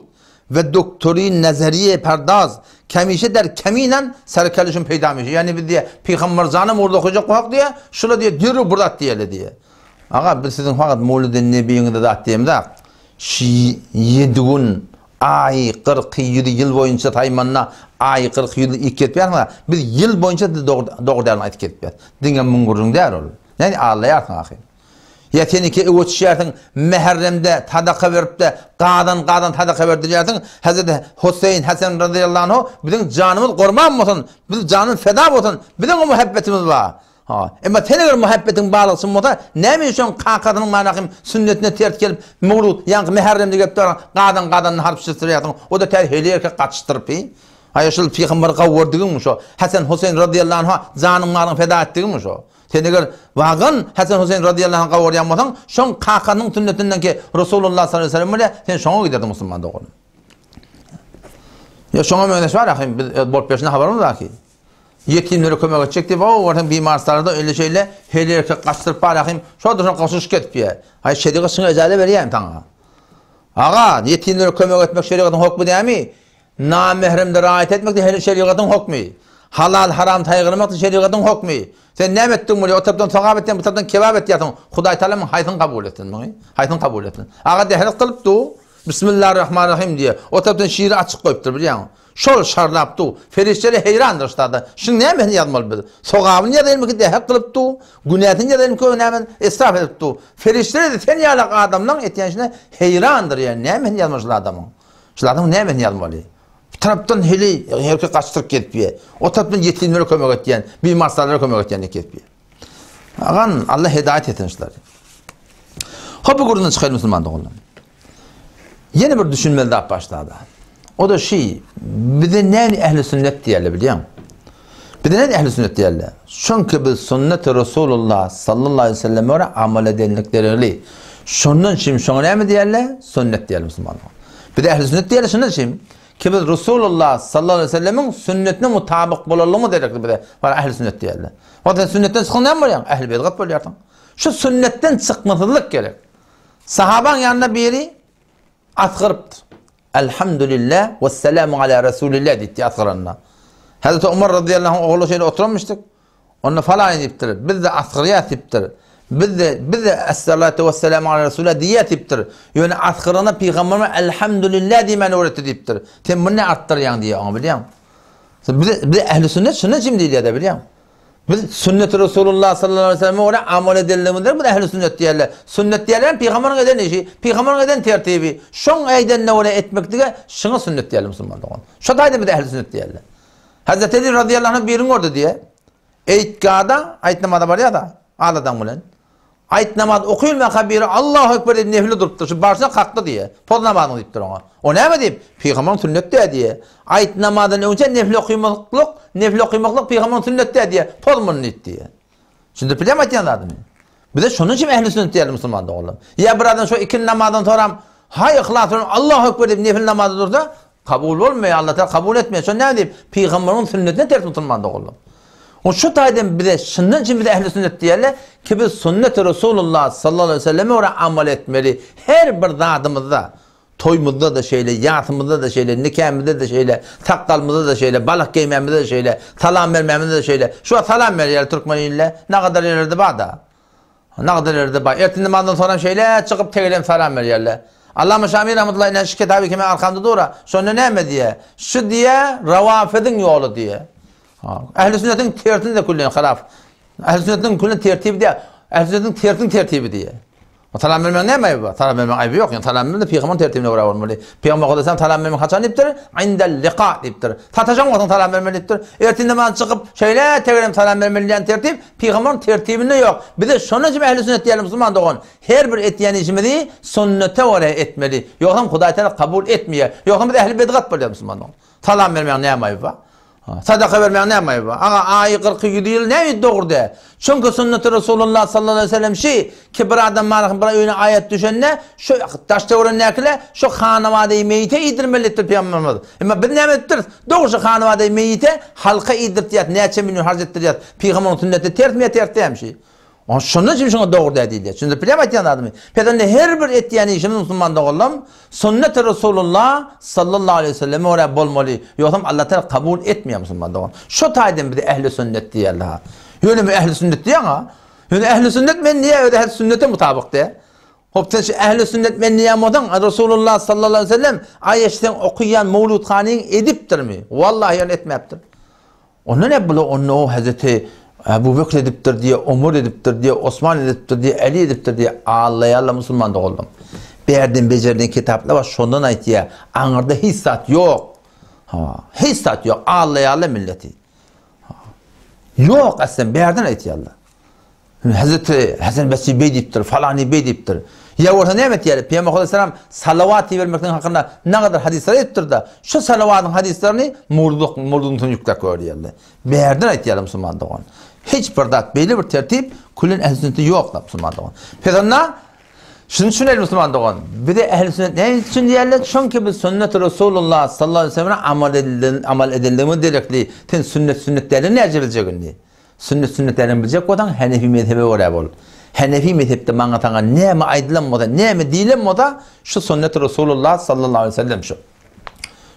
ve doktori nezeriye perdaz kemişe der keminen serkelişin peyda mişi. Yani bir diye Peygamber canım orada okuyacak hak diye şöyle diye dürü burada diye. Ağa biz sizin fakat Mevlid-i Nebi'nizde de attığımda 7 gün ay 40 yıl boyunca taymanna ay 40 yıl iketip ama biz yıl boyunca doğrudan aytıp ketip. Dinge mungurun der ol. Yani ağlayarsın ahir. Ya seni ki ötüşersin Mehrem'de tadaka verip de qadan tadaka verdilersin. Hazreti Hüseyin Hasan radıyallahu anh bizim canımız kurban mısın? Bizim canımız feda olsun. Bizim o muhabbetimiz var. Ha, ama teneger muhabbetin bağlısın mı da ne mi şu kakadının manakım sünnetine tert gelip Mevlud yani Mehrem'de gelip qadan harpıştırıyordun. O da terhiliye ki kaçtırıp. Ayşıl peygamber kavurduğun mu şu? Hasan Hüseyin radıyallahu anh canın malın feda ettiğin mi şu? Teneger vağın Hasan Hüseyin radıyallahu anh kavuryanmadan şun kakadının sünnetinden ki Resulullah sallallahu aleyhi ve sellem ile sen şuna giderdin Müslüman da oğlum. Ya şuna mühendes var ya biz bol peşine haberimiz var ki. Yetimlere kömek edecek diye o bimarlarda öyle şeyle hele kaçtırıp bırakayım. Şu da koşuş ketip ya. Hay şeriatın şuna icazet vereyim sana. Ağa yetimlere kömek etmek şeriatın hükmü değil mi? Namehremde riayet etmek de hele şeriatın hükmü. Halal haram taygırmak da şeriatın hükmü. Sen ne ettin bunu? O taraftan sakab ettin, bu taraftan kebap et yatın. Huday Teala'nın haytını kabul ettin. Haytını kabul ettin. Ağa dehret kılıptı. Bismillahirrahmanirrahim diye. O taraftan şiiri açık koyuptur biliyor musun? Şol şarlaptı. Ferişleri heyrandır ustadı. Şimdi ne mi yazmalı bizi? Sokağını ya değil mi ki dehek kılıptı. Günahını ya değil mi ki hemen israf edipti. Ferişleri de sen yalak adamdan etiyenişine heyrandır yani. Ne mi yazmışlar adamın? Şu adamın ne mi yazmalı? Bir taraftan herkes kaçtırıp gitmiyor. O taraftan yetimlere kömek ettiyen, bir masalara kömek ettiyen gitmiyor. Ağam Allah hidayet etmişler. Hobi kurundan çıkar Müslümanlık olan. Yeni bir düşünmeli daha başladı. O da bir de ne ehli sünnet diyorlar biliyor musun? Bir de ne ehli sünnet diyorlar? Çünkü biz sünnet-i Resulullah sallallahu aleyhi ve sellem'e göre amel edenlikleri. Şunun şimdi şuna ne mi diyorlar? Sünnet diyorlar Müslümanlar. Bir de ehli sünnet diyorlar şunun şimdi. Ki biz Resulullah sallallahu aleyhi ve sellem'in sünnetine mutabık bulalım mı diyerek bir de var ehli sünnet diyorlar. O da sünnetten çıkın ne mi var ya? Ehli beygat böyle yaptın. Şu sünnetten çıkmasızlık gerek. Sahaban yanında biri atgırıptı. Elhamdülillah ve selamu ala Resulillah diye atgıranına. Hazreti Ömer radıyallahu anh oğlu şeyle oturmuştuk. Onu falan ediptir. Biz de atgıriyat ediptir. Biz de esselatu ve selamu ala Resulillah diye ediptir. Yani atgırana peygamberime elhamdülillah diye beni öğretti ediptir. Sen bunu ne arttırıyorsun diye onu biliyor musun? Bir de ehl-i sünnet şunu şimdi diye de biliyor musun? Biz sünnet-i Resulullah sallallahu aleyhi ve sellem'e oraya amel edildiğimizdir. Bu da ehl-i sünnet diyorlar. Sünnet diyorlar peygamberin eden işi, peygamberin eden tertibi. Şun eyden ne oraya etmek diye şuna sünnet diyorlar Müslümanlar. Şu da bir de ehl-i sünnet diyorlar. Hazreti Ali radıyallahu anh birin orada diye. Ayet namazda var ya da ağladan bulan. Ayet namaz okuyulmaya biri Allahu Ekber deyip nefile duruptur. Şu başına kalktı diye. Poz namazını deyiptir ona. O ne mi deyip? Peygamberin sünnet diye. Ayet namazdan önce nefile okuymaklık peygamberin sünnet diye. Poz bunu deyip diye. Şimdi bilemez yanlardı mı? Bir de şunun için ehl-i sünnet diyelim Müslüman'da oğlum. Ya buradan şu iki namazdan sonra hay ihlas Allahu Ekber deyip nefile namazda dursa kabul olmuyor. Allah Teala kabul etmiyor. Şu ne deyip? Peygamberin sünnetine ters Müslüman'da oğlum. O şu tayden bir de şundan için bir de ehl-i sünnet diyorlar ki biz sünnet-i Resulullah sallallahu aleyhi ve sellem'e oraya amel etmeli. Her bir dadımızda, toymuzda da şeyle, yatımızda da şeyle, nikahımızda da şeyle, takkalımızda da şeyle, balık giymemizde de şeyle, salam vermemizde de şeyle. Şu salam veriyor Türkmeniyle ne kadar ileride var da. Ne kadar ileride var. Ertin namazdan sonra şeyle çıkıp tekelem salam veriyorlar. Allah-u Şamil rahmetullahi aleyhi şu kitabı kime arkamda dura. Sonra ne mi diye? Şu diye Ravafid'in yolu diye. Ehl-i sünnetin tertini de kullanıyor halaf. Ehl-i sünnetin kullanıyor tertibi diye. Ehl-i sünnetin tertibi diye. O talam vermenin ne ayıbı var? Talam vermenin ayıbı yok. Yani talam vermenin de peygamberin tertibine uğra olmalı. Peygamber kodesem talam vermenin kaçan iptir? İndel liqa iptir. Tatacağım olsun talam vermeli iptir. Ertinde man çıkıp şeyle tevrem talam vermeli diyen tertip peygamberin tertibinde yok. Bir de şunun için ehl-i sünnet diyelim Müslüman da on. Her bir etiyen işimizi sünnete oraya etmeli. Yoksa Huday Teala kabul etmiyor. Yoksa bir de ehl-i bedgat böyle Müslüman da on. Talam vermenin ne ayıbı var? Sadaka vermeyen ne yapmayı var? Ama ayı 47 yıl ne doğru de? Çünkü sünnet-i Resulullah sallallahu aleyhi ve sellem ki bir adam var, bir öyle ayet düşenle şu taşta öğrenekle şu hanıvadeyi meyite idirmelidir Peygamberimiz. Ama bir ne ettir? Doğrusu hanıvadeyi meyite halka idirtiyat, neçe milyon harc ettiriyat. Peygamberin sünneti tertmeye şey. O şunun için şuna doğru değil. Şimdi bilemez yani adamı. Peygamber her bir ettiğini işimiz Müslüman'da olalım. Sünnet-i Resulullah sallallahu aleyhi ve sellem oraya bolmalı. Yoksa Allah Teala kabul etmiyor Müslüman'da olalım. Şu tayden bir de ehli sünnet diye Allah'a. Öyle mi ehli sünnet diye ama Yani ehli sünnet men niye öyle sünnete mutabık de? Hop sen ehli sünnet men niye modan Resulullah sallallahu aleyhi ve sellem ayetten okuyan Mevludhane'yi ediptir mi? Vallahi yani etmeyiptir. Onu ne bulu onu Hazreti Ebu Bekir ediptir diye, Umar ediptir diye, Osman ediptir diye, Ali ediptir diye ağlayarla Müslüman da oldum. Berden becerdiğin kitaplar var, şundan ait ya, anırda hissat yok. Hissat yok, ağlayarla milleti. Yok aslında, berden ait ya Allah. Hazreti Hasan Basri Bey deyiptir, falani Bey deyiptir. Ya orada ne emet yani? Peygamber Aleyhisselam salavat vermekten hakkında ne kadar hadisler ettir da şu salavatın hadislerini murdun yüklek öğreyerler. Berden ait ya Müslüman doğan. Hiç bir dat belli bir tertip kulün ehl-i sünneti yok da Müslüman doğan. Peygamber şunu düşünelim Müslüman doğan. Bir de ehl-i sünnet ne için diyorlar? Çünkü biz sünnet-i Resulullah sallallahu aleyhi ve sellem amal edildiğimi direktli. Ten sünnetlerini ne bilecek? Sünnetlerini bilecek olan Hanefi mezhebe oraya bol. Hanefi mezhepte mangatanga ne mi aydılanmadı, ne mi dilenmadı? Şu sünnet-i Resulullah sallallahu aleyhi ve sellem şu.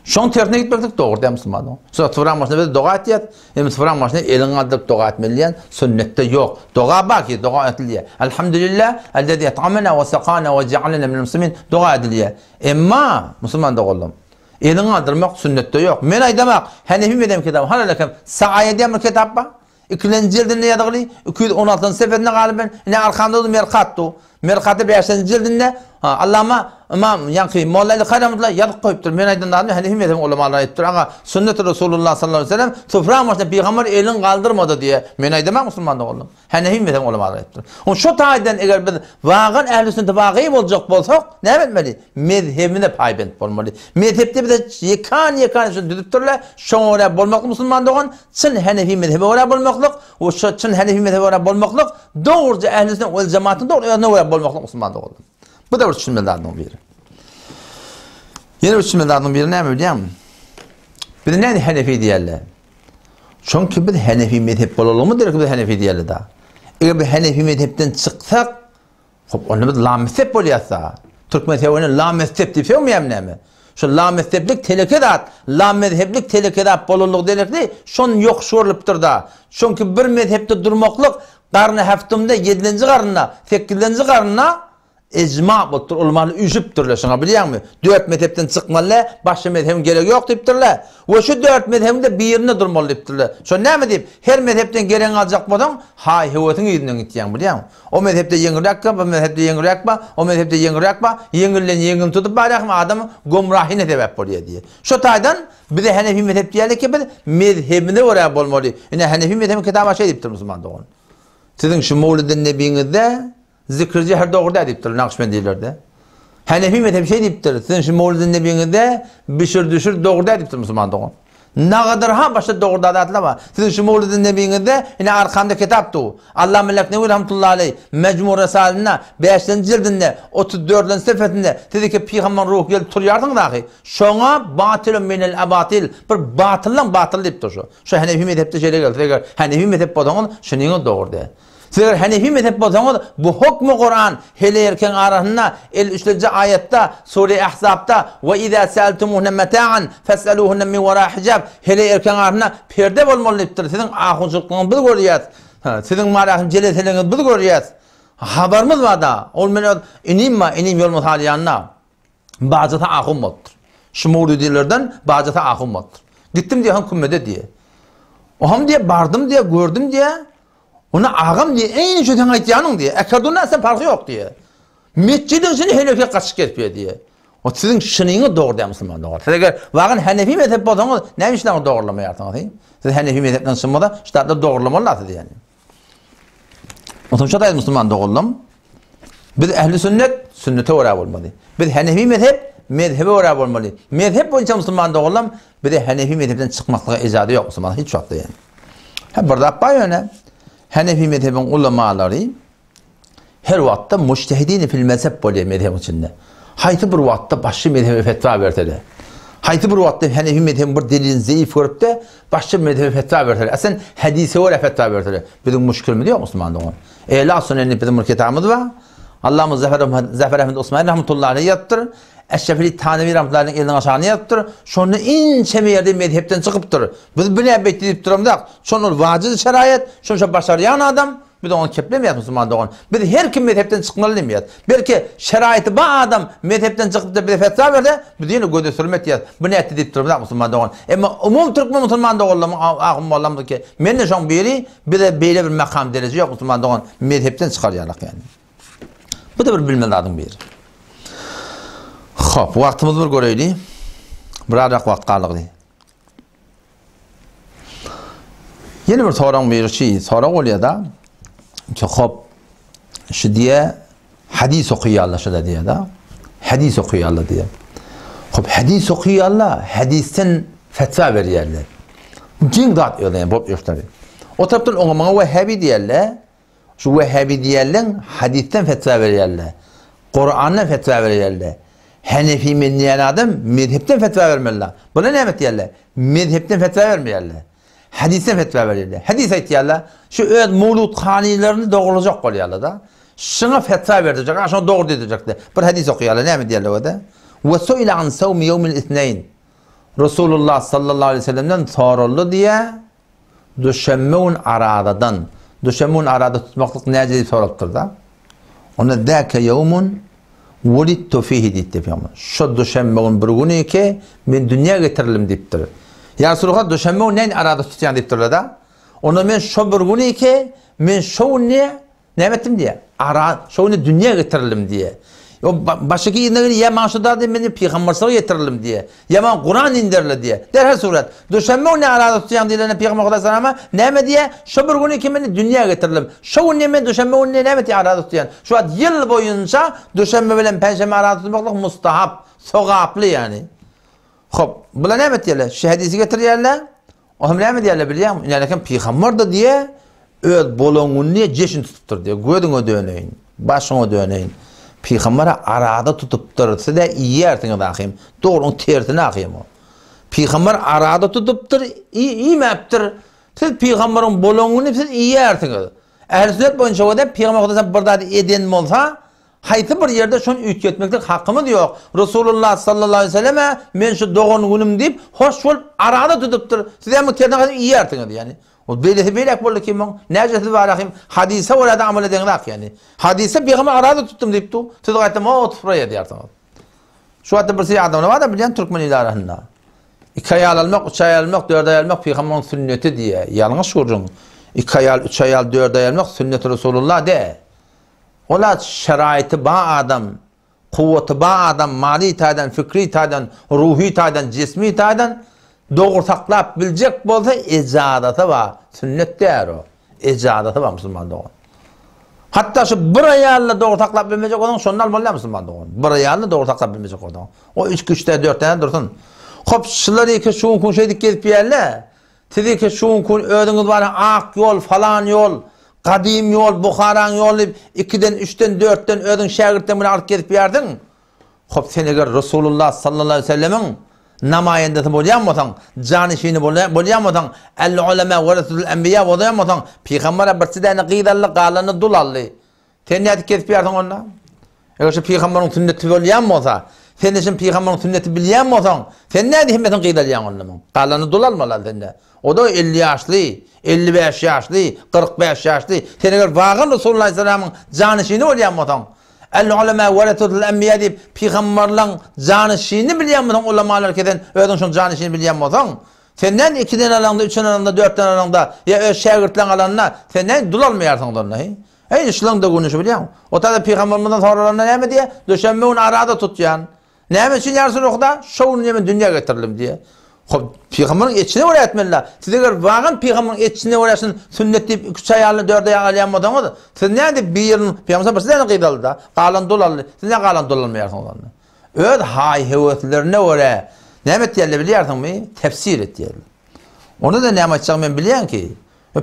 Şun terine gitmektik doğru değil Müslüman. Sonra tıfıran başına bir doğa etiyat, tıfıran başına elini aldırıp doğa etmeliyen sünnette yok. Doğa bak ki doğa ediliye. Elhamdülillah, ellezî yet'amena ve sekâne ve cealena minel muslimin doğa ediliye. Emma Müslüman da oldum. Elini aldırmak sünnette yok. Men aydamak, Hanefi medem kitabı, halalakem, sa'aye diyemir kitap bak. 2. cildinde yadığılı, 216. seferinde galiben, ne arkamda da merkattu. Merkatı 5. cildinde, Allah'ıma İmam Yankı Molla'yı kayramızla yadık koyuptur. Men aydan da Hanefi medem ulamalar ettir. Ama sünnet-i Resulullah sallallahu aleyhi ve sellem tıfrağın başında Peygamber elin kaldırmadı diye. Men aydan Müslüman'da oldum. Hanefi medem ulamalar ettir. Şu tayden eğer biz vağın ehl-i sünneti vağıyım olacak bolsak ne etmeli? Mezhebine paybent olmalı. Mezhepte bir de yekan şunu düdüptürler. Şuna oraya bolmaklı Müslüman'da olan çın Hanefi mezhebi oraya bolmaklık. O çın Hanefi mezhebi oraya bolmaklık. Doğruca ehl-i sünnet ve cemaatin doğru oraya bolmaklık Müslüman'da oldum. Bu da bir düşünmelerden biri. Yeni bir düşünmelerden biri ne mi biliyor musun? Bir de ne Hanefi diyorlar? Çünkü bir Hanefi mezhep olalım mı direkt bir Hanefi diyorlar da. Eğer bir Hanefi mezhepten çıksak, onu bir la mezhep oluyorsa, Türk mezhebinin la mezhep deyip olmayayım ne mi? Şu la mezheplik telekedat, la mezheplik telekedat boluluk delikli, şun yok şuurluptur da. Çünkü bir mezhepte durmaklık, karnı haftamda 7. karnına, 8. karnına, ecma bottur olmalı üjüptürler şuna biliyor musun? 4 mezhepten çıkmalı, başka mezhebin gerek yok deyiptirler. Ve şu 4 mezhebin de birine durmalı deyiptirler. Şu ne mi deyip? Her mezhepten gelen alacak bodan, hay hüvetin yüzünden gideceğim biliyor musun? O mezhepte yengirek mi, bu mezhepte yengirek mi, o mezhepte yengirek mi, yengil tutup bayrak mı adamı gomrahine sebep oluyor diye. Şu taydan bir de Hanefi mezhep diyelim ki bir mezhebine oraya bolmalı. Yani Hanefi mezhebin kitabı şey deyiptir Müslüman doğun. Sizin şu Mevlid-i Nebi'nizde zikirci her doğru deyiptir Nakşibendilerde. Hanefi mezhebi şey deyiptir. Sizin şu Mevlid-i Nebi'nizde bişir düşür doğru deyiptir Müslüman doğun. Ne kadar ha başta doğru deyiptir var. Sizin şu Mevlid-i Nebi'nizde yine arkamda kitaptı. Allah Meleknevi rahmetullahi aleyh Mecmu Resulü'ne 5. cildinde 34. sefetinde dedi ki Peygamber ruh gelip turuyardın dahi. Şuna batılın minel abatil bir batıl deyiptir şu. Şu Hanefi mezhepte şeyle geldi. Hanefi mezhep bodanın şunun doğru deyip. Sizler Hanefi mezhep bolsanız bu hukmu Kur'an hele erken arasında 53. ayette Sure-i Ahzab'da ve izâ sâltumuhunne meta'an fes'alûhunne min verâ hicab hele erken arasında perde bolmalı deyiptir. Sizin ahunçluğunuz biz görüyoruz. Sizin marahim celeseliniz biz görüyoruz. Haberimiz var da. Olmayan inim yol mutaliyanına bazıta ahun moddur. Şu mevlidilerden bazıta ahun moddur. Gittim diye hükümede diye. Oham diye bardım diye gördüm diye. Ona ağam diye, en şu sen aytiyanın diye, ekardundan sen farkı yok diye. Mescidin seni helefe kaçık etmiyor diye. O sizin şınıyını doğru diye Müslüman doğru. Siz eğer vakın Hanefi mezhep olsanız, neymiş lan doğrulama yaptınız? Siz Hanefi mezhepten sınmada, işte doğrulamalı lazım yani. O zaman şurada Müslüman doğrulum. Biz ehli sünnet, sünnete uğrab olmalı. Biz Hanefi mezhebe uğrab olmalı. Mezhep boyunca Müslüman doğrulum, bir de Hanefi mezhepten çıkmakla icadı yok Müslüman, hiç yoktu yani. Hep burada bayöne. Hanefi mezhebin ulamaları her vakitte mujtehidini fil mezhep oluyor mezhebin içinde. Hayti bir vakitte başka mezhebe fetva verdiler. Hayti bir vakitte Hanefi mezhebin bir delilin zayıf görüp de başka mezhebe fetva verdiler. Aslında hadise öyle fetva verdiler. Bizim müşkül mü diyor Müslüman doğan? La sünnetli bizim bir kitabımız var. Allah'ımız Zafer Ahmet Osman rahmetullahi aleyhi yaptır. Eşrefili Tanevi rahmetullahi aleyhi elini aşağını yaptır. Şunu ince bir yerde mezhepten çıkıptır. Biz bile bekleyip durumda. Şunu vacid şerayet, şunu başarayan adam Bir de onu keplemeyat Müslüman doğan. Bir her kim mezhepten çıkmalı demeyat. Belki şeraiti ba adam mezhepten çıkıp da bir fetva verdi. Bir de göde sürmet yat. Bu ne etti deyip durmaz Müslüman doğan. Ama umum Türkmen Müslüman doğanlar ağım olamdı ki. Men de şon biri bir de böyle bir makam derece yok Müslüman doğan. Mezhepten çıkar yanık yani. Bu da bir bilmeli adım biri. Hop, vaktimiz bir göreyli. Birazcık vakt kaldı. Yeni bir soran bir şey, soran oluyor da ki hop, şu diye hadis okuyallar şu diye da hadis okuyallar diye. Hop, hadis okuyallar, hadisten fetva veriyorlar. Cin dağıt yani bu gösteriyor. O taraftan ona Vehhabi diyorlar. Şu Vehhabi diyorlar, hadisten fetva veriyorlar. Kur'an'dan fetva veriyorlar. Hanefi minniyen adam mezhepten fetva vermeliler. Buna ne demek diyorlar? Mezhepten fetva vermiyorlar. Hadisten fetva veriyorlar. Hadis aytıyorlar. Şu öz mevlud hanilerini doğrulacak oluyorlar da. Şuna fetva verecek. Şuna doğru diyecekler. Bir hadis okuyorlar. Ne mi diyorlar o da? Ve su'ile an savmi yevmil ithneyn. Resulullah sallallahu aleyhi ve sellem'den soruldu diye düşemmeun aradadan. Düşemmeun arada tutmaklık nece sorultur da. Ona dâke yevmun Vulittu fihi deyip yapma. Şu düşemmeğin bir günü ki ben dünya getiririm deyiptir. Ya Resulullah düşemmeğin neyin arada tutuyan deyiptir da. Onu ben şu bir günü ki ben şu ne ettim diye. Şu dünya getiririm diye. O başka yerine ya maşuda diye beni peygamberliğe getiririm diye. Ya ben Kur'an indirli diye. Derhal suret. Düşemmeğin ne arada tutuyan diye ne peygamber kadar ama ne diye şu bir günü ki beni dünya getiririm. Şu ne ben düşemmeğin ne diye arada tutuyan. Şu an yıl boyunca düşemme bilen perşembe arada tutmaklık mustahap, sogaplı yani. Hop, bula ne diyorlar? Şu hadisi getiriyorlar. O hem ne diyorlar biliyor musun? Yani peygamber de diye öl bolongun niye ceşin tutuptur diye. Gödün o döneyin. Başın o döneyin. Peygamber'e arada tutuptur. Size iyi yertine bakayım. Doğrunun tertine bakayım o. Peygamber arada tutuptur. İyi meptir. Siz Peygamber'in bolongun siz iyi yertine. Ehl-i sünnet boyunca o da Peygamber kodasa burada eden olsa haytı bir yerde şunu ütgetmeklik hakkımız yok. Resulullah sallallahu aleyhi ve selleme men şu doğun günüm deyip hoş olup arada tutuptur. Size mi tertine iyi yertine yani. O belek boldu ki mon necesi var akim hadise orada amel edenler yani. Hadise peygamber arada tuttum deyip tu. Siz aytım o tutfraya diyorsunuz. Şu hatta bir şey adamlar var da bilen Türkmen ilarında. 2 ayal almak, 3 ayal almak, 4 ayal almak peygamberin sünneti diye. Yanlış görün. 2 ayal, 3 ayal, 4 ayal almak sünnet Resulullah de. Ola şeraiti ba adam, kuvveti ba adam, mali tadan, fikri tadan, ruhi tadan, cismi tadan doğru taklap bilecek bolsa icadatı var. Sünnet der o. İcadatı var Müslüman doğan. Hatta şu bir ayarla doğru taklap bilmeyecek olan şunlar molla Müslüman doğan. Bir ayarla doğru taklap bilmeyecek olan. O 3 güçte 4 tane dursun. Hop şunları ki şun kun şeydik gelip yerle. Dedi ki şun kun ödünüz var ak yol falan yol. Kadim yol, Bukharan yol. 2'den 3'ten 4'ten ödün şagirtten bunu alıp gelip yerdin. Hop sen eğer Resulullah sallallahu aleyhi ve sellemin namayendesi bolayammasan, canişini bolayammasan, el-ulema veresul enbiya bolayammasan, Peygamber'e bir sideni gıydallı, qalanı dulallı. Sen ne edip kesip yersin onunla? Eğer şu Peygamber'in sünneti bolayammasan, sen için Peygamber'in sünneti bilayammasan, sen ne edip himmetin gıydalayan onunla? Qalanı dulalmalar sende. O da 50 yaşlı, 55 yaşlı, 45 yaşlı. Sen eğer vağın Resulullah sallallahu canişini bolayammasan, el-ulema veresul enbiya deyip Peygamber'in canişini bilayammasan, ulemalar keden ödün şun canişini bilayammasan, senden 2'den alanda, 3'den alanda, 4'ten alanda, ya öz şagirtlen alanına, sen ne dulalmayarsın onunla? Hey, işlerin de konuşabiliyor musun? O da Peygamber'den sorularına ne mi diye? Düşenmeğin arada tutacaksın. Ne mi için yarsın okuda? Şovunu yemin dünya getirelim diye. Peygamber'in içine oraya etmeliler. Siz eğer vağın Peygamber'in içine orayasın sünnet deyip 3 ayarlı 4 ayarlı alayanmadan da siz ne deyip bir yerin Peygamber'e size ne kıydalı da? Qalan dolarlı. Siz ne qalan dolanmayarsın onlarla? Öyle hay hevetlerine oraya ne mi diyelim biliyorsun mu? Tefsir et diyelim. Onu da ne yapacağım ben biliyorum ki.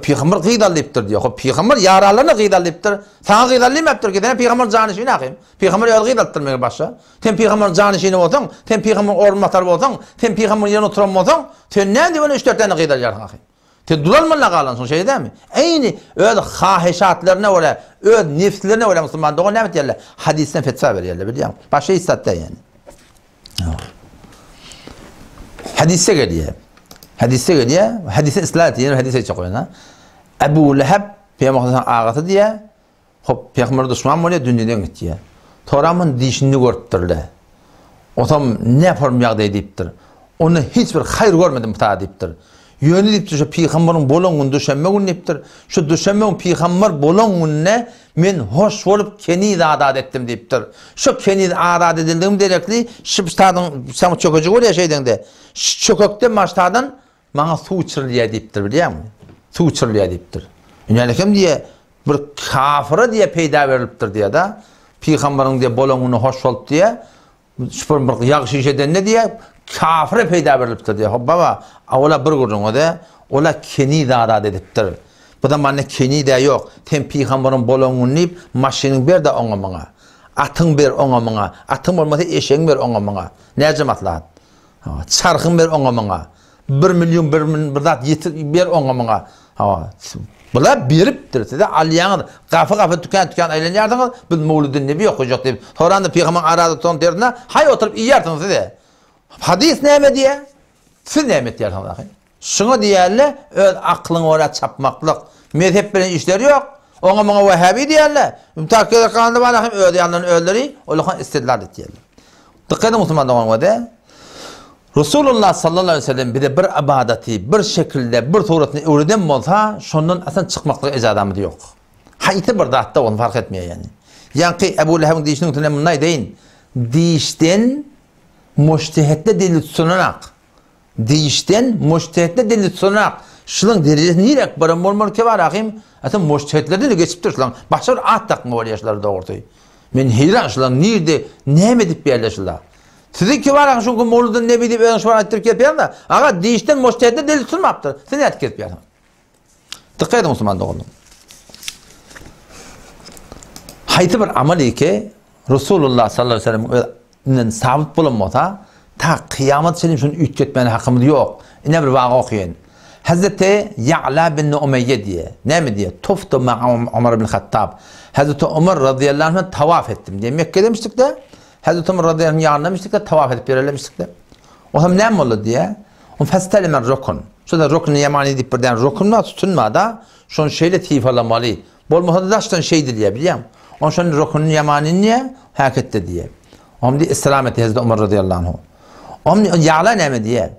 Peygamber kıydalıptır diyor. Peygamber yaralarına kıydalıptır. Sana kıydalı mı yaptır ki? Peygamber canişini akıyım. Peygamber yol kıydalıptırmaya başla. Sen Peygamber canişini olsan, sen Peygamber ormatar olsan, sen Peygamber yanı oturan olsan, sen ne diyorsun 3-4 tane kıydalıyarsın akıyım. Sen dulalmanla kalansın şey değil mi? Aynı öyle hahişatlarına öyle, öyle nefslerine öyle Müslüman doğru ne diyorlar? Hadisten fetva veriyorlar biliyor musun? Başka istatta yani. Hadise geliyor. Hadise geliyor. Hadise ıslah ediyor. Hadise çıkıyor. Ebu Leheb Peygamber ağatı diye. Hop Peygamber düşman mı dünyadan gitti ya. Toramın dişini görüptürle. Otam ne yaparım yağda deyiptir. Onu hiçbir hayır görmedim ta deyiptir. Yönü deyiptir şu Peygamberin bolongun düşenme gün deyiptir. Şu düşenme gün Peygamber bolongun ne men hoş olup kenidi adat ettim deyiptir. Şu kenidi adat edildiğim direkli şıpstadın sen çökücü ol ya şeyden de. Çökökten başladın bana su içirliye deyiptir biliyor musun? Su içirliye deyiptir. Yani kim diye bir kafira diye peyda veriliptir diye da Peygamberin diye bolonunu hoş olup diye şüphem bir yağ şişeden ne diye kafire peyda veriliptir diye. Baba ola bir gurun o da ola kenidi adat ediptir. Bu da bana kenidi yok. Ten Peygamberin bolonunu neyip maşinin bir de ona bana. Atın bir ona bana. Atın olmasa eşeğin bir ona bana. Ne cemaatlar? Çarkın bir ona bana. 1 milyon bir zat bir ona bana. Bula beriptir. Alyanı kafa tüken aylanardınız. Biz Mevlidin Nebi okuyacak deyip. Sonra da Peygamber aradı ton derine hay oturup iyersiniz dedi. Hadis neyme diye? Siz neyme diyersiniz. Şunu diyerler, öz aklını oraya çapmaklık. Mezhep bilen işleri yok. Ona bana Vehhabi diyerler. Mütakkede kanında var, öz yanlarını öldürüyor. Ola istediler diyerler. Dikkat edin Müslüman doğan da. Resulullah sallallahu aleyhi ve sellem bir de bir ibadeti, bir şekilde, bir suretini öğreden olsa, şundan aslında çıkmaklık icadamı yok. Hayti bir dağıtta onu fark etmiyor yani. Yani Ebu Leheb'in deyişinin üstüne bunlar deyin. Deyişten müştehette delil sunarak. Deyişten müştehette delil sunarak. Şunun derecesi niye ekberim olmalı ki var akım? Aslında müştehetlerden de geçiptir şunun. Başka bir at takma ol yaşları doğurdu. Men heyran şunun nerede, ne edip bir yerleşirler. Sizi ki var çünkü Mevlidin Nebi deyip öğrenci falan ettirip gelip yanında. Ağa deyişten müştehette delil sunmaptır. Siz ne etip gelip yanında? Dikkat edin Müslüman doğru. Hayti bir ameli ki Resulullah sallallahu aleyhi ve sellem'in sabit bulunmasa ta kıyamet senin şunu ütgetmeni hakkımız yok. Ne bir vaga okuyun. Hazreti Ya'la bin Umeyye diye. Ne mi diye? Tuftu ma Ömer bin Hattab. Hazreti Ömer radıyallahu anh tavaf ettim diye. Mekke'de demiştik de. Hazreti Ömer radıyallahu anh yanına demiştik de tavaf edip yerlemiştik de. O hem ne mi oldu diye? O festelimen rokun. Şurada rokun yemani deyip birden rokunla tutunma da şunu şeyle tifalamalı. Bol muhaddastan şeydir diye biliyor musun? Onun şunu rokunun yemani niye? Hakikat diye. Onun diye İslameti Hazreti Ömer radıyallahu anh. Onun Ya'la ne mi diye?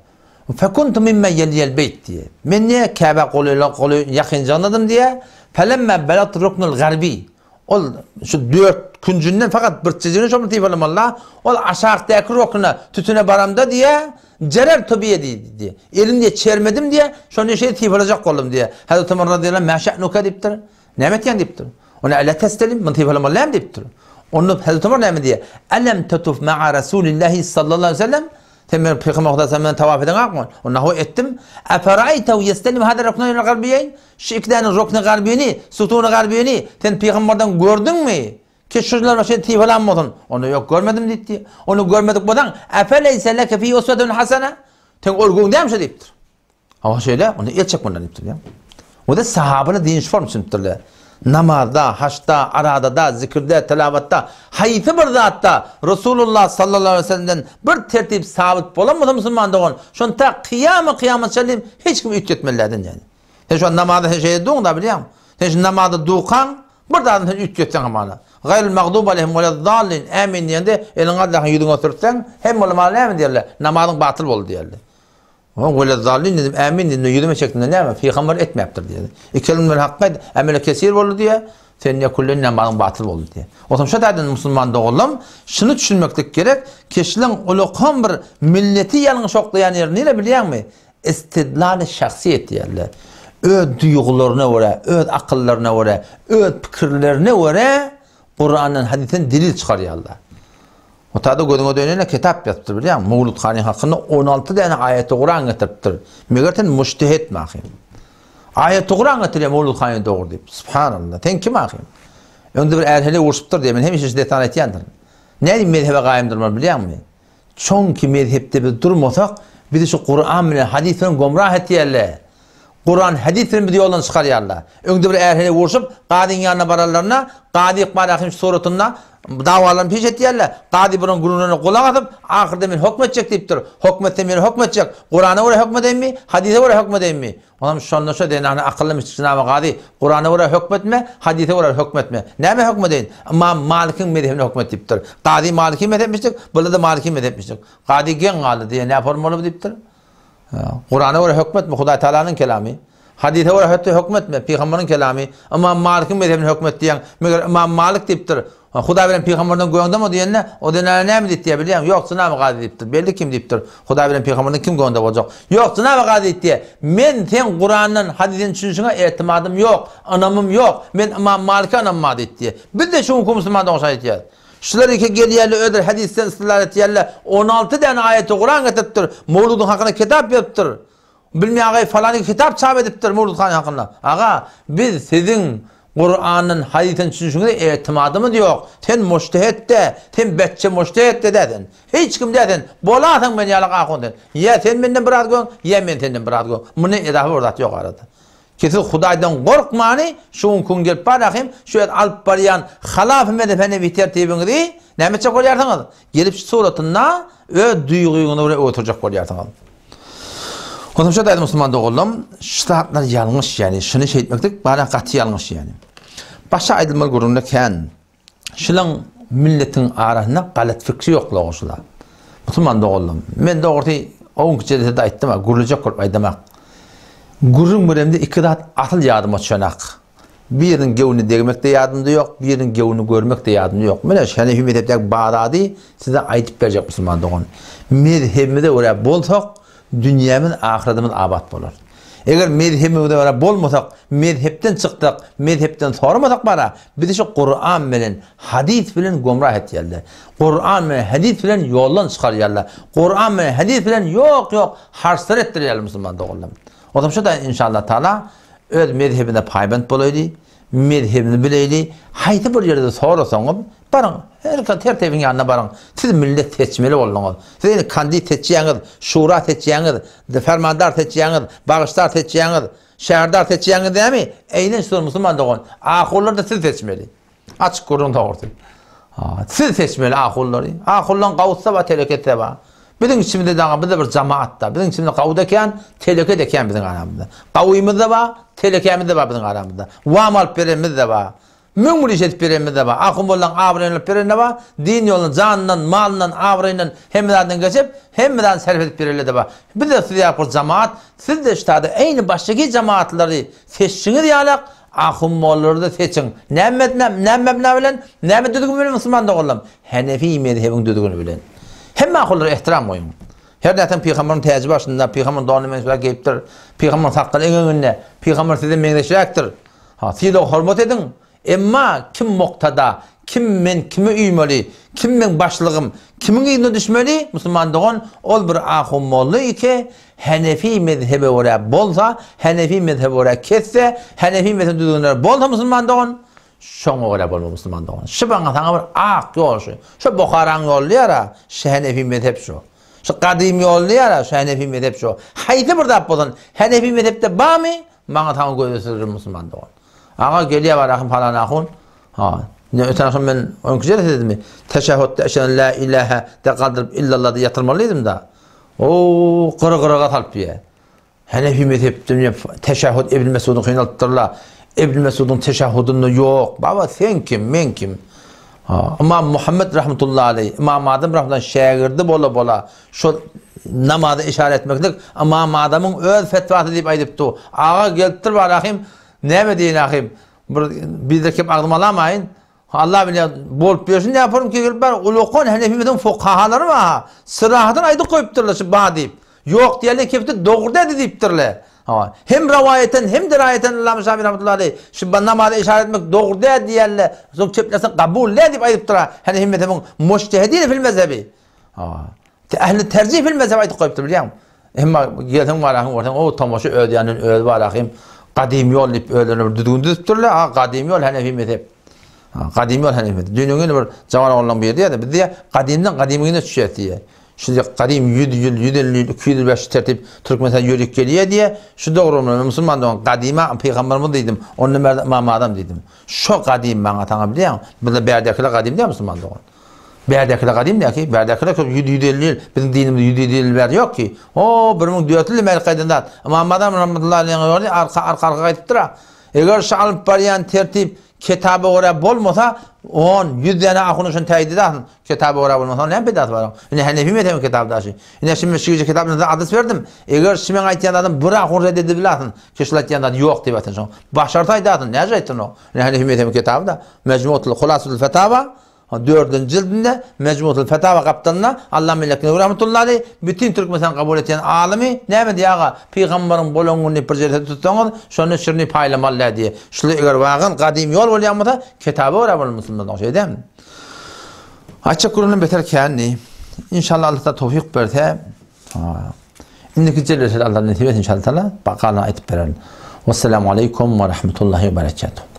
Fekuntu mimme yeliyel beyt diye. Men niye Kabe kolu yakın canladım diye. Felemme belat ruknul garbi. Ol şu 4 küncünden fakat bir çizgini şunu tifalım Allah. Ol aşağıdaki rukuna tütüne baramda diye. Cerer tabiye diye. Elim diye çermedim diye. Şunu şey tifalacak oldum diye. Hazreti Ömer radıyallahu anh meşa'nuka deyiptir. Nemet yan deyiptir. Ona ele testelim. Ben tifalım Allah'ım deyiptir. Onu Hazreti Ömer ne diye. Elem tetuf ma'a Resulillahi sallallahu aleyhi ve sellem. Temel Peygamber Efendimiz'den tavaf eden akmol. Onu ettim. Eferaytehu yestelim hada ruknul garbiyeyn. Şu iki tane ruknu garbiyeni, sütunu garbiyeni sen Peygamberden gördün mü? Ki şunlar şey tifalanmadın. Onu yok görmedim dedi. Onu görmedik buradan. Efeleyse leke fi usvetun hasene. Ten olgun demiş deyiptir. Ama şöyle onu elçek bundan deyiptir ya. O da sahabenin din form sünüptürler. Namazda, haçta, aradada, zikirde, telavatta, hayti bir zatta Resulullah sallallahu aleyhi ve sellem'den bir tertip sabit bulunmadı Müslüman doğun. Şunu ta kıyamet şerlim hiç kim ütgetmelerden yani. Sen şu an namazda şey doğun da biliyor musun? Sen şu namazda doğukan bir daha sen ütgetsen hamana. Gayril mağdub aleyhim ve lezzallin emin diyende elin Allah'ın yüzüne oturtsan hem olmalı emin diyorlar. Namazın batıl oldu diyorlar. O böyle zalim dedim, emin dedim, yüzüme çektiğinde ne yapayım? Peygamber etmeyaptır diye. İkelimin hakkıydı, emele kesir oldu diye, senin yakullerin namazın batıl oldu diye. O zaman şu dedin Müslüman doğulum, şunu düşünmeklik gerek, kişinin ulukan bir milleti yanlış oklayan yer neyle biliyor musun? İstidlal-i şahsiyet diyorlar. Öz duygularına göre, öz akıllarına göre, öz fikirlerine göre Kur'an'ın hadisin delil çıkarıyorlar. O tadı gözüne dönene kitap yaptır biliyor musun? Mevlid Khani hakkında 16 tane ayet-i Kur'an getirttir. Megerten müştehit mahim. Ayet-i Kur'an getiriyor Mevlid Khani doğru deyip. Subhanallah. Sen kim mahim? Önde bir erhele uğraşıptır diye ben hem işe detan etiyandır. Ne diyeyim mezhebe gayimdir biliyor musun? Çünkü mezhepte bir durmasak bir de şu Kur'an ile hadisini gomrah etiyerler. Kur'an hadisini bir yoldan çıkarıyorlar. Önde bir erhele uğraşıp kadın yanına bararlarına, kadın ikbalakın suratına davalarını peş ettilerler. Kadi bunun gururuna kulak atıp ahirde men hükmetecek deyiptir. Hükmetse men hükmetecek. Kur'an'a göre hükmedeyim mi? Hadise göre hükmedeyim mi? Onam şonlaşa deyin hani akıllı müşkilana gadi Kur'an'a göre hükmetme, hadise göre hükmetme. Näme hükmedeyin? İmam Malik'in mezhebine hükmet diptir. Qadi Maliki mezhepmiştik, bular da Maliki mezhepmiştik. Qadi gen qaldı diye ne formalı diptir? Kur'an'a göre hükmetme, Huday Taala'nın kelami. Hadise göre hükmetme, Peygamber'in kelami. İmam Malik'in mezhebine hükmet diyen, meger İmam Malik diptir. Huda bilen Peygamberden goýanda mı diýende o denen näme diýip bilýär? Ýok, sınavy gady diýipdir. Belli kim diýipdir? Huda bilen Peygamberden kim goýanda boljak? Ýok, sınavy gady diýipdir. Men sen Kur'anyň hadisiň düşünşiňe etimadym ýok, anamym ýok. Men İmam Malik'e anamma diýipdir. Bir de şu Müslümandan oşaýtýar. Şular iki gelýärli öder hadisten istilal etýärler. 16 tane ayeti Kur'an getiripdir. Mevludun hakkında kitap yapıpdır. Bilmeýär falany kitap çap edipdir Mevlud han hakkında. Aga biz sizin Kur'an'ın hadisen düşünüşüne etimadımız yok. Sen müştehit de, sen betçe müştehit de dedin. Hiç kim dedin. Bolatın beni yalak akın dedin. Ya sen benden bir ad gön, ya ben senden bir ad gön. Bunu edafı orada yok arada. Kesin Hudaydan korkmani, şun kun gelip barakayım, şu et alıp barayan halaf-ı medefeni biter tebini näme çek bolýarsınız? Gelip suratına ö duyguýuny oraya oturacak bolýarsınız. Ondan sonra da Müslüman doğuldum, ştatlar yanlış yani, şunu şey etmektik, bana katı yanlış yani. Başa aydılma gururundayken, şunun milletin arasında galat fikri yokluğu oluşular. Müslüman doğuldum. Ben de orada o güncede de aytdım, gurulacak korkmayı demek. Gurun müremde iki dat atıl yardıma çönak. Birinin gevuni değmek de yardımda yok, birinin gevuni görmek de yardımda yok. Böyle Hanefi mezhepteki Bağdadi size aytıp verecek Müslüman doğun. Mezhebimde oraya bolsak, dünyamın ahiretimiz abat bolar. Eğer mezhebimizde oraya bolmasak, mezhepten çıktık, mezhepten sormasak bana, bir de şu Kur'an bilen, hadis bilen gomrah etýärler. Kur'an bilen, hadis bilen yoldan çıkarýarlar. Kur'an bilen, hadis bilen yok, harslar ettirýärler Müslüman doğunlar. O zaman şu da inşallah Taala öz mezhebine paybant bolaydy, mezhebini bileydi. Haýty bir ýerde sorasaňyz, barın, her tertibin ýanyna barın. Siz millet seçmeli bolýaňyz. Siz kandid seçýäňiz, şura seçýäňiz, fermandar seçýäňiz, bagışlar seçýäňiz, şäherdar seçýäňiz dämi? Eýlen şu Müslüman dogan. Ahullar da siz seçmeli. Açyk görün dogry. Siz seçmeli ahulları. Ahullan gawutsa we teleketse ba. Bizim içimizde de bizde bir cemaatda, bizim içimizde kavudeken, teleke deken bizim aramızda. Kavuyumuz da var, telekemiz de var bizim aramızda. Vamal peremiz de var, mümrişet peremiz de var. Akım olan avreynle peremiz de var, din yolunun, canından, malından, avreynle hemmelerden geçip, hemmelerden serfet peremiz de var. Bir de siz yapır cemaat, siz de işte aynı baştaki cemaatları seçsiniz diyalak, akım molları da seçin. Nemme bilen, nemme düdüğünü bilen Müslüman da olalım. Hanefi mezhebin düdüğünü bilen. Hem akıllara ihtiram koyun. Her zaten Peygamber'in tecrübe başında, Peygamber'in doğanı mensular geyiptir, Peygamber'in hakkını en önüne, Peygamber size mengeşirektir. Siz de hürmet edin. Emma kim moktada, kim men, kimi üymeli, kim men başlığım, kimin iyine düşmeli, Müslüman doğan, ol bir ahum mollu iki, Hanefi mezhebi oraya bolsa, Hanefi mezhebi oraya kesse, Hanefi mezhebi düdüğünler bolsa Müslüman doğan, şoňa göre bolma Müslüman dogan. Şu bana taňa bir ak ýol şu. Şu Bukharaň ýoly ýara, şu Hanefi mezhep şu. Şu kadim ýoly ýara, şu Hanefi mezhep şu. Haýdy bir dap bolan, Hanefi mezhepde barmy? Maňa taňa göýürsüz Müslüman dogan. Aga gelýär barahym falan ahun. Ne ötürüm men onu güzel dedimi? Teşehhüdde eşen la ilahe de qadrib illallah diye yatırmalıydım da. O qırı-qırıga talıp ýa. Hanefi mezhepde teşehhüd İbn Mesud'un kıynalıptırlar. İbn Mesud'un teşehhüdünde yok. Baba sen kim, men kim? İmam Muhammed rahmetullahi aleyh, İmam Adam rahmetullahi şagirdi bola. Şu namazı işaret etmeklik, İmam Adam'ın öz fetvası deyip aydıptı. Ağa geliptir barahim, näme deyin ahim? Bir de kim ağzıma alamayın. Allah bilir, bolup bersin, ne yaparım ki gelip bar ulukon Hanefimizin fuqahaları var. Sırahatın aydı koyuptırlar şu bana deyip. Yok diyerler kepti doğru dedi deyiptirler. Hem rivayeten hem dirayeten Allah Şafi rahmetullahi aleyh. Şu namazı işaret etmek doğru de diyerler. Sonra çeplesin kabul ne deyip aydıptırlar. Hani himmetemin müştehidine fil mezhebi. Ehli tercih fil mezhebi aydı koyuptur biliyor musun? Hem geldim var ahim ortam o tamaşı ödeyenin öde var ahim. Kadim yol deyip ödeyenler düdüğün düdüptürler. Kadim yol Hanefi mezhep. Kadim yol Hanefi mezhep. Dünyanın bir zaman olan bir yer diye de biz diye kadimden kadimine düşüyor diye. Şimdi kadim 150-205 tertip Türkmenistan yörük geliyor diye şu doğru mu Müslüman doğan kadime peygamberimi dedim onun İmam Adam dedim şu kadim bana tanı biliyor musun? Burada berdekiler kadim değil Müslüman doğan Berdekile kadim de ki, berdekile 150 yıl, bizim dinimizde 150 yıl verdi yok ki. O 1400 yıl Amerika'dan. Muhammed rahmetullahi aleyhi arka kayıp tura. Eğer şu alıp bariyan tertip kitabı oraya bolmasa 100 tane ahunuşun teyidi de kitabı oraya bolmasa ne bidat var? Ne Hanefi mezhebi kitabı da şey. Ne şimdi şu kitabına adres verdim. Eğer şimdi aytyan adam bir ahun reddedi bilasın. Kişiler da yok diye batın. Başartaydı adın. Ne aytın o? Ne Hanefi mezhebi kitabı da Mecmuatul Hulasul Fetava 4. cildinde Mecmuatul Fetava kaptanına Allah melekine rahmetullahi aleyhi bütün Türkmenistan kabul eden alimi ne mi diye peygamberin bolonunu projesi tuttuğunu şunu şirini paylamallar diye. Şunu eğer vağın kadim yol olayamada kitabı var Müslümanlar şey değil mi? Açık Kur'an'ın beter kendi inşallah Allah da tevfik verse indiki celle Allah'ın netice inşallah bakalım ayet verelim. Vesselamu aleyküm ve rahmetullahi ve berekatuhu.